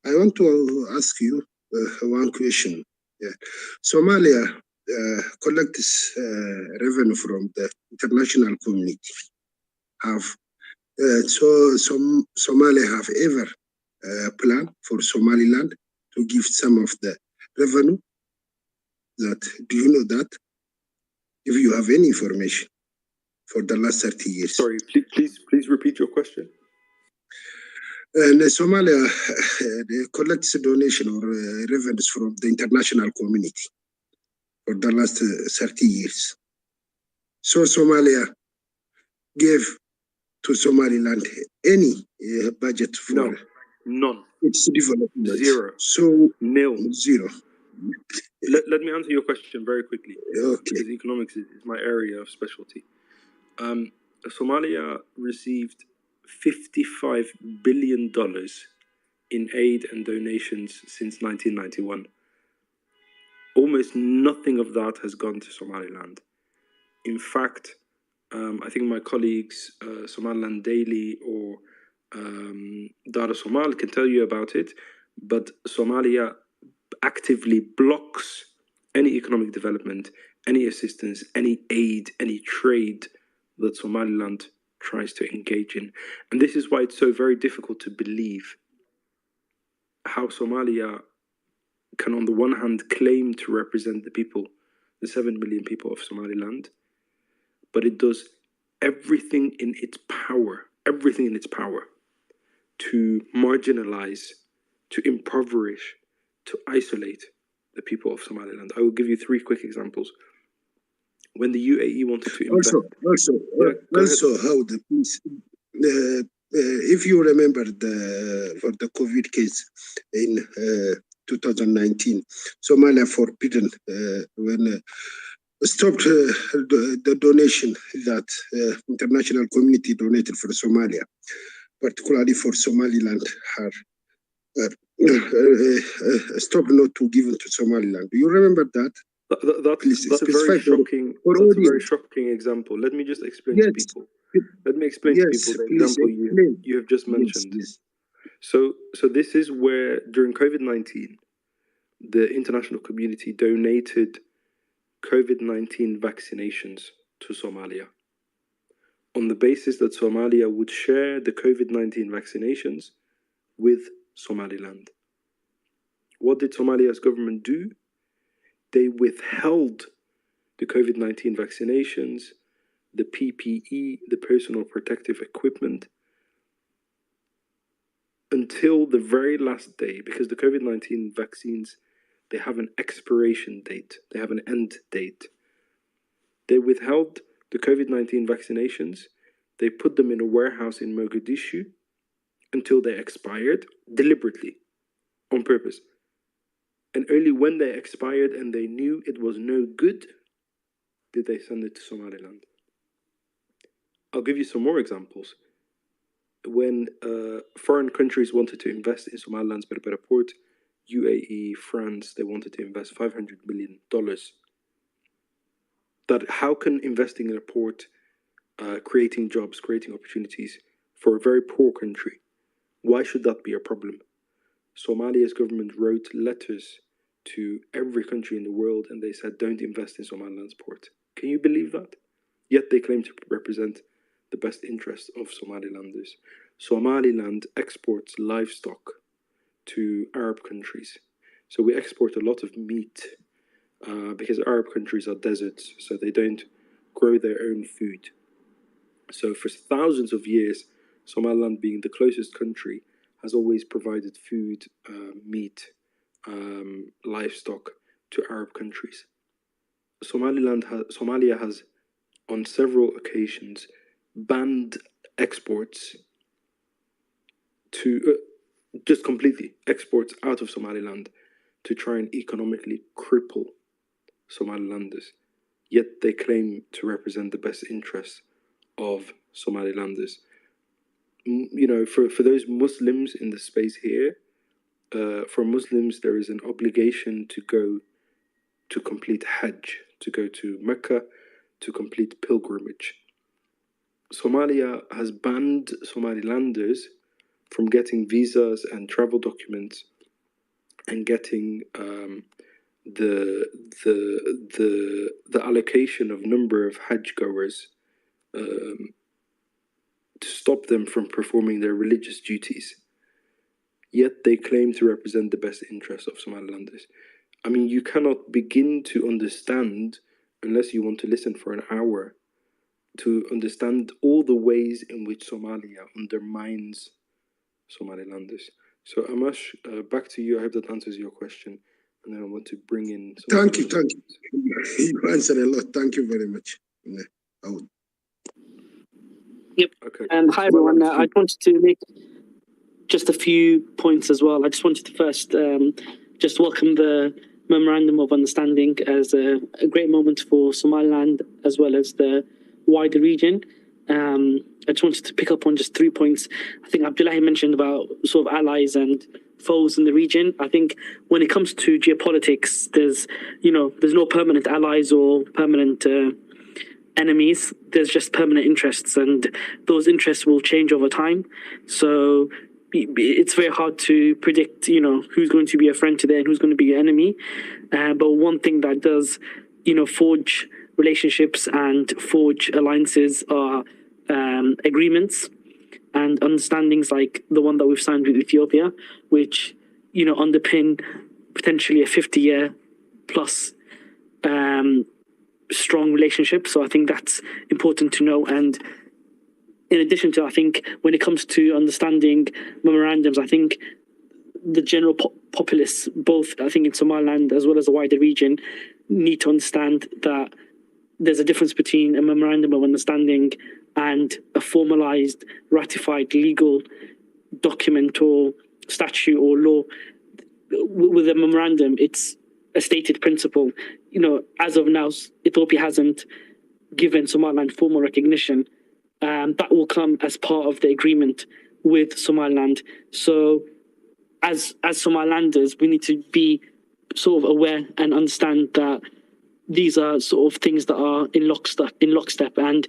I want to ask you one question. Yeah. Somalia collects revenue from the international community. Somalia have ever planned for Somaliland to give some of the revenue? Do you know that? If you have any information for the last 30 years. Sorry, please repeat your question. And Somalia collects donation or revenues from the international community for the last 30 years. So Somalia gave to Somaliland any budget for none. Its development. Zero. So nil. Zero. Let me answer your question very quickly. Okay. Because economics is my area of specialty. Somalia received $55 billion in aid and donations since 1991. Almost nothing of that has gone to Somaliland. In fact, I think my colleagues, Somaliland Daily or Dara Somal can tell you about it, but Somalia actively blocks any economic development, any assistance, any aid, any trade that Somaliland tries to engage in. And this is why it's so very difficult to believe how Somalia can, on the one hand, claim to represent the people, the 7 million people of Somaliland, but it does everything in its power to marginalize, to impoverish, to isolate the people of Somaliland. I will give you 3 quick examples. When the UAE wanted to invest... Also how the peace... if you remember for the COVID case in 2019, Somalia forbidden when stopped the donation that international community donated for Somalia, particularly for Somaliland, stopped not to give it to Somaliland. Do you remember that? That's a very shocking example. Let me just explain to people. Let me explain to people the example you have just mentioned. Yes. So this is where, during COVID-19, the international community donated COVID-19 vaccinations to Somalia on the basis that Somalia would share the COVID-19 vaccinations with Somaliland. What did Somalia's government do? They withheld the COVID-19 vaccinations, the PPE, the personal protective equipment, until the very last day, because the COVID-19 vaccines, they have an expiration date, they have an end date. They withheld the COVID-19 vaccinations, they put them in a warehouse in Mogadishu until they expired, deliberately, on purpose. And only when they expired and they knew it was no good, did they send it to Somaliland. I'll give you some more examples. When foreign countries wanted to invest in Somaliland's Berbera port, UAE, France, they wanted to invest $500 million. That how can investing in a port, creating jobs, creating opportunities for a very poor country, why should that be a problem? Somalia's government wrote letters to every country in the world and they said, don't invest in Somaliland's port. Can you believe that? Yet they claim to represent the best interests of Somalilanders. Somaliland exports livestock to Arab countries. So we export a lot of meat because Arab countries are deserts, so they don't grow their own food. So for thousands of years, Somaliland, being the closest country, has always provided food, meat, livestock to Arab countries. Somalia has, on several occasions, banned exports to just completely exports out of Somaliland to try and economically cripple Somalilanders. Yet they claim to represent the best interests of Somalilanders. You know, for those Muslims in the space here, for Muslims, there is an obligation to go to complete Hajj, to go to Mecca, to complete pilgrimage. Somalia has banned Somalilanders from getting visas and travel documents and getting the allocation of number of Hajj goers to stop them from performing their religious duties. Yet they claim to represent the best interests of Somalilanders. I mean, you cannot begin to understand, unless you want to listen for an hour, to understand all the ways in which Somalia undermines Somalilanders. So Amash, back to you. I hope that answers your question. And then I want to bring in... Thank you. You answered a lot. Thank you very much. Yep. Okay. Hi, everyone. I wanted to make just a few points as well. I just wanted to first just welcome the Memorandum of Understanding as a great moment for Somaliland as well as the wider region. I just wanted to pick up on just 3 points. I think Abdullahi mentioned about sort of allies and foes in the region. I think when it comes to geopolitics, there's no permanent allies or permanent enemies. There's just permanent interests, and those interests will change over time. So it's very hard to predict, who's going to be a friend today and who's going to be an enemy. But one thing that does, forge relationships and forge alliances are agreements and understandings like the one that we've signed with Ethiopia, which, underpin potentially a 50-year plus strong relationship. So I think that's important to know. And in addition to, I think when it comes to understanding memorandums, I think the general populace, both I think in Somaliland as well as the wider region, need to understand that there's a difference between a memorandum of understanding and a formalized, ratified legal document or statute or law. With a memorandum, it's a stated principle. As of now, Ethiopia hasn't given Somaliland formal recognition. That will come as part of the agreement with Somaliland. So as Somalilanders, we need to be sort of aware and understand that these are sort of things that are in lockstep, and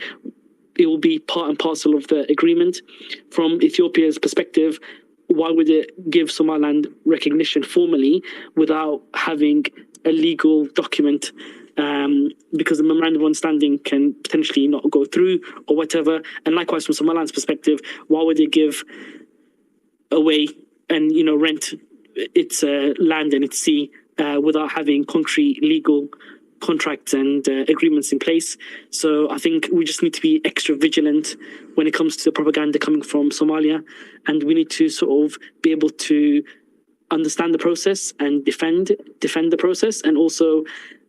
it will be part and parcel of the agreement. From Ethiopia's perspective, why would it give Somaliland recognition formally without having a legal document? Because the memorandum of understanding can potentially not go through or whatever. And likewise, from Somaliland's perspective, why would it give away and rent its land and its sea without having concrete legal contracts and agreements in place? So I think we just need to be extra vigilant when it comes to the propaganda coming from Somalia, and we need to sort of be able to understand the process and defend the process, and also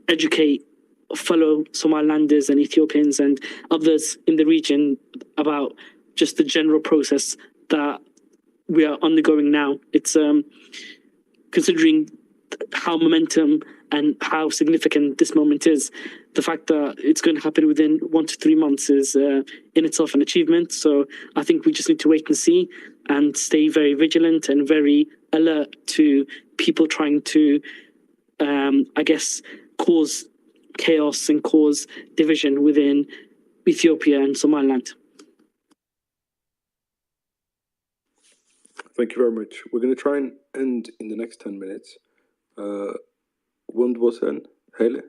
educate fellow Somalilanders and Ethiopians and others in the region about just the general process that we are undergoing now. It's considering how momentum and how significant this moment is, the fact that it's going to happen within 1 to 3 months is in itself an achievement. So I think we just need to wait and see and stay very vigilant and very alert to people trying to, cause chaos and cause division within Ethiopia and Somaliland. Thank you very much. We're going to try and end in the next 10 minutes. Wund was Hele?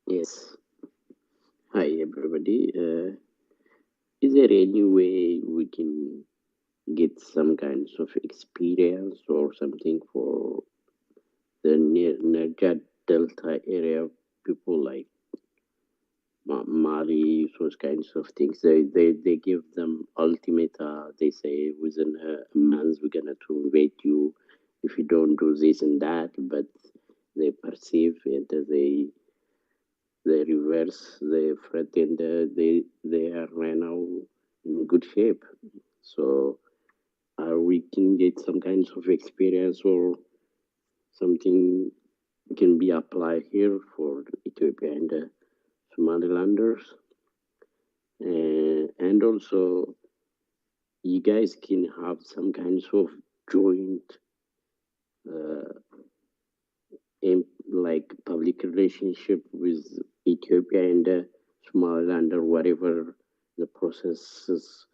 Yes. Hi, everybody. Is there any way we can get some kinds of experience or something for the Niger Delta area people like Mali, those kinds of things? They give them ultimata. They say within a month we're gonna to invade you if you don't do this and that. But they perceive it. They reverse, they threaten, they are right now in good shape. So are we can get some kinds of experience or something can be applied here for Ethiopia and the Somalilanders? And also you guys can have some kinds of joint uh, like public relationship with Ethiopia and Somaliland or whatever the processes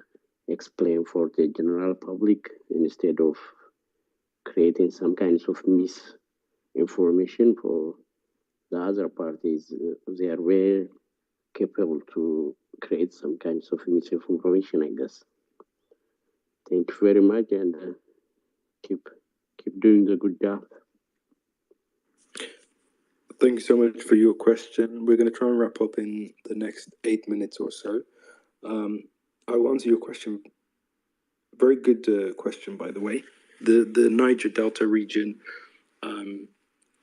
explain for the general public instead of creating some kinds of misinformation for the other parties. They are very capable to create some kinds of misinformation, I guess. Thank you very much and keep doing the good job. Thank you so much for your question. We're going to try and wrap up in the next 8 minutes or so. I will answer your question. Very good question, by the way. The Niger Delta region,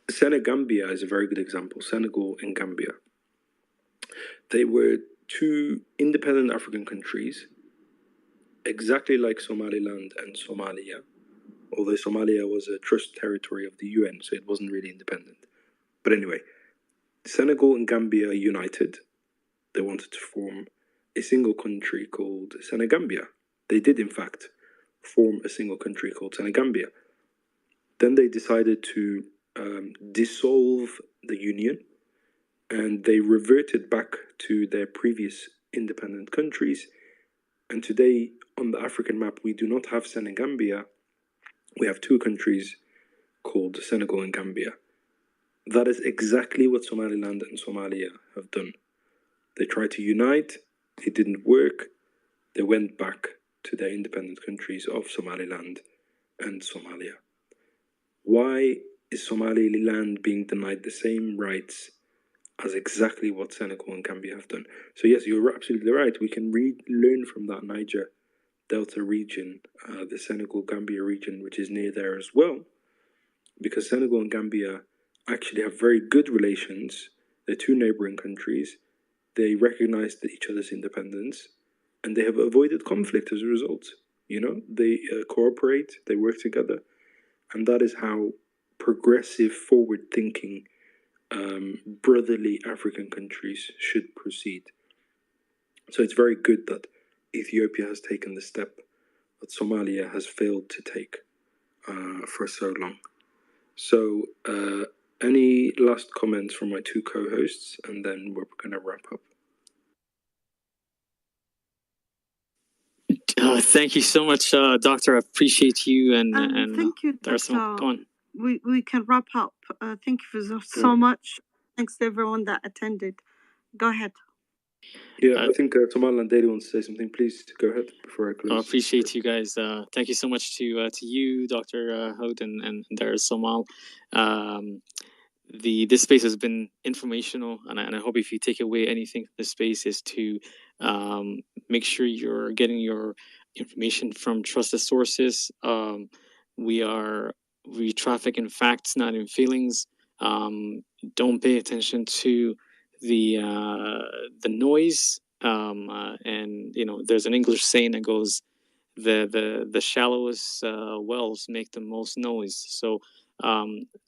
Senegambia is a very good example. Senegal and Gambia. They were two independent African countries, exactly like Somaliland and Somalia, although Somalia was a trust territory of the UN, so it wasn't really independent. But anyway, Senegal and Gambia united. They wanted to form a single country called Senegambia. They did, in fact, form a single country called Senegambia. Then they decided to dissolve the union, and they reverted back to their previous independent countries. And today, on the African map, we do not have Senegambia. We have two countries called Senegal and Gambia. That is exactly what Somaliland and Somalia have done. They tried to unite, it didn't work. They went back to their independent countries of Somaliland and Somalia. Why is Somaliland being denied the same rights as exactly what Senegal and Gambia have done? So yes, you're absolutely right. We can learn from that Niger Delta region, the Senegal-Gambia region, which is near there as well, because Senegal and Gambia actually have very good relations. They're two neighboring countries. They recognize each other's independence, and they have avoided conflict as a result. You know, they cooperate, they work together, and that is how progressive, forward-thinking, brotherly African countries should proceed. So it's very good that Ethiopia has taken the step that Somalia has failed to take for so long. So, any last comments from my two co-hosts, and then we're going to wrap up. Thank you so much, Doctor. I appreciate you and thank you, Doctor. Go on. We can wrap up. Thank you so much. Thanks to everyone that attended. Go ahead. Yeah, I think Somaliland Daily wants to say something. Please go ahead before I close. I appreciate you guys. Thank you so much to you, Dr. Houd and Dar Somal. This space has been informational, and I hope if you take away anything from this space is to make sure you're getting your information from trusted sources. We traffic in facts, not in feelings. Don't pay attention to the noise. And you know, there's an English saying that goes, the shallowest wells make the most noise. So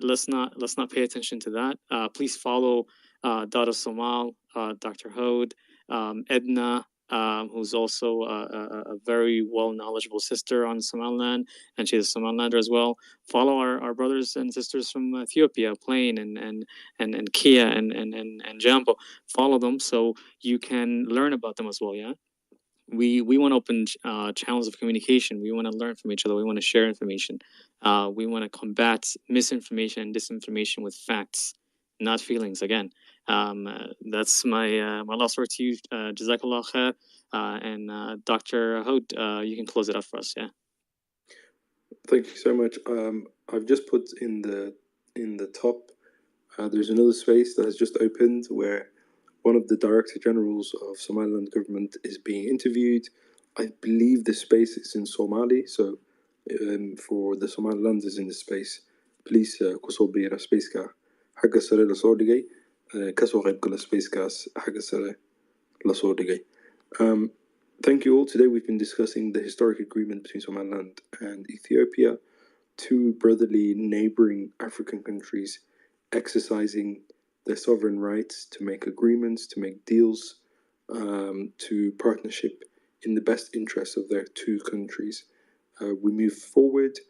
let's not pay attention to that. Please follow Dada Somal, Dr. Houd, Edna, who's also a very well knowledgeable sister on Somaliland, and she's a Somalilander as well. Follow our brothers and sisters from Ethiopia, Plain and Kia and Jambo. Follow them so you can learn about them as well. Yeah. We want to open channels of communication. We want to learn from each other. We want to share information. We want to combat misinformation and disinformation with facts, not feelings. Again, That's my last word to you. Jazakallah khair. And Dr. Hood, you can close it up for us. Yeah. Thank you so much. I've just put in the top. There's another space that has just opened where one of the Director Generals of Somaliland government is being interviewed. I believe the space is in Somali, so for the Somalilanders in the space, please kusoo biira spaceka xagga sare lasoo dhigay kasoo qayb gala spacekaas xagga sare lasoo dhigay. Thank you all. Today we've been discussing the historic agreement between Somaliland and Ethiopia, two brotherly neighboring African countries exercising their sovereign rights to make agreements, to make deals, to partnership in the best interests of their two countries. We move forward.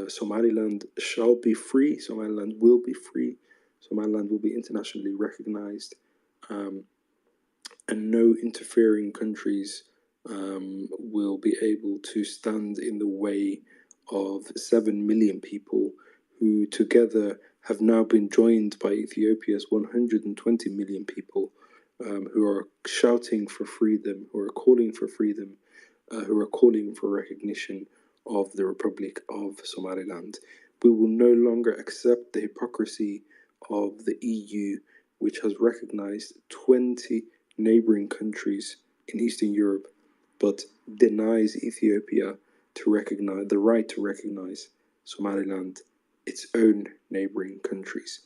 Somaliland shall be free. Somaliland will be free. Somaliland will be internationally recognized. And no interfering countries will be able to stand in the way of 7 million people who together have now been joined by Ethiopia's 120 million people who are shouting for freedom, who are calling for freedom, who are calling for recognition of the Republic of Somaliland. We will no longer accept the hypocrisy of the EU, which has recognized 20 neighboring countries in Eastern Europe, but denies Ethiopia to recognize the right to recognize Somaliland, its own neighboring countries.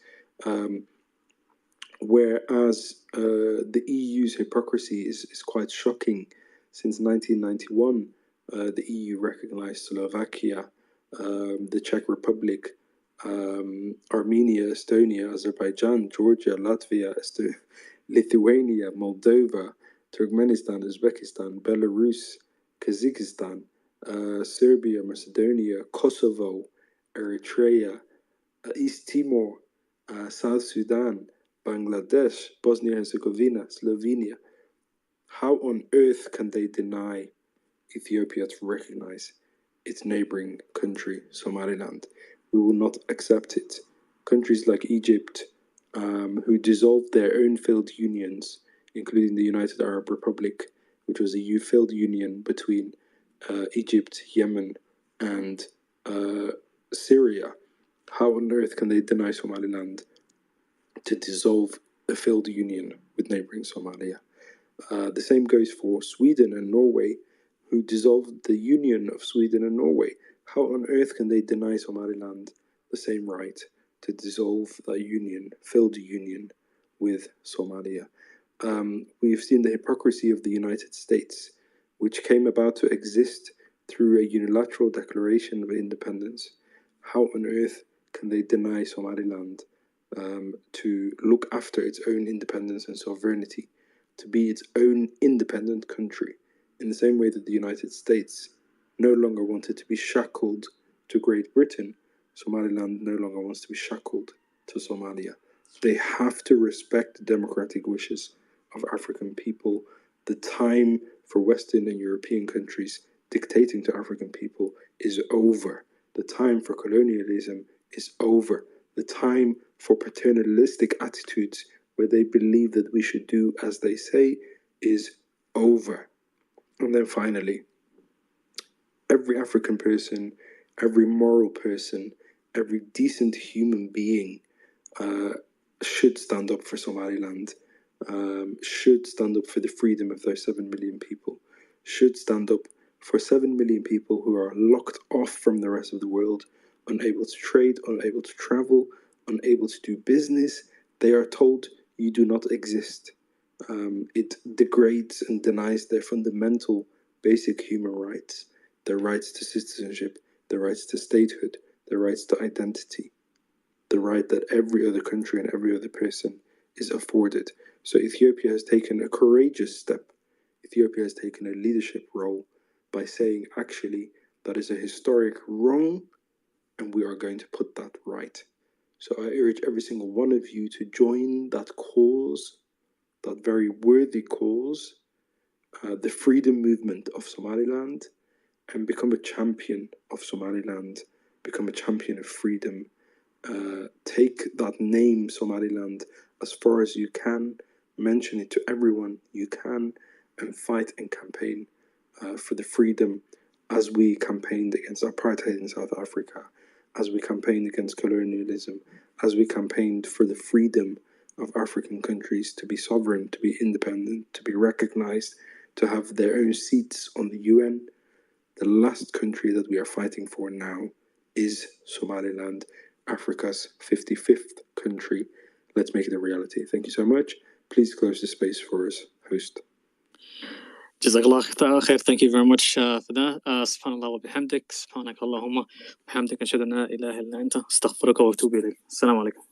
Whereas the EU's hypocrisy is quite shocking. Since 1991, the EU recognized Slovakia, the Czech Republic, Armenia, Estonia, Azerbaijan, Georgia, Latvia, Lithuania, Moldova, Turkmenistan, Uzbekistan, Belarus, Kazakhstan, Serbia, Macedonia, Kosovo, Eritrea, East Timor, South Sudan, Bangladesh, Bosnia and Herzegovina, Slovenia. How on earth can they deny Ethiopia to recognize its neighboring country, Somaliland? We will not accept it. Countries like Egypt, who dissolved their own failed unions, including the United Arab Republic, which was a failed union between Egypt, Yemen, and Syria. How on earth can they deny Somaliland to dissolve a failed union with neighboring Somalia? The same goes for Sweden and Norway, who dissolved the union of Sweden and Norway. How on earth can they deny Somaliland the same right to dissolve that union, failed union with Somalia? We've seen the hypocrisy of the United States, which came about to exist through a unilateral declaration of independence. How on earth can they deny Somaliland to look after its own independence and sovereignty, to be its own independent country, in the same way that the United States no longer wanted to be shackled to Great Britain? Somaliland no longer wants to be shackled to Somalia. They have to respect the democratic wishes of African people. The time for Western and European countries dictating to African people is over. The time for colonialism is over. The time for paternalistic attitudes where they believe that we should do as they say is over. And then finally, every African person, every moral person, every decent human being should stand up for Somaliland, should stand up for the freedom of those 7 million people, should stand up for 7 million people who are locked off from the rest of the world, unable to trade, unable to travel, unable to do business. They are told you do not exist. It degrades and denies their fundamental basic human rights, their rights to citizenship, their rights to statehood, their rights to identity, the right that every other country and every other person is afforded. So Ethiopia has taken a courageous step. Ethiopia has taken a leadership role by saying, actually, that is a historic wrong, and we are going to put that right. So I urge every single one of you to join that cause, that very worthy cause, the freedom movement of Somaliland, and become a champion of Somaliland, become a champion of freedom, take that name Somaliland as far as you can, mention it to everyone you can, and fight and campaign for the freedom as we campaigned against apartheid in South Africa, as we campaigned against colonialism, as we campaigned for the freedom of African countries to be sovereign, to be independent, to be recognized, to have their own seats on the UN. The last country that we are fighting for now is Somaliland, Africa's 55th country. Let's make it a reality. Thank you so much. Please close the space for us, host. Jazakallah khair. Thank you very much for that. Subhanallah wa bihamdik. Subhanak Allahumma bihamdik. Ashhadu an la ilaha illa anta. Astaghfiruka wa atubu ilayk. Assalamu alaikum.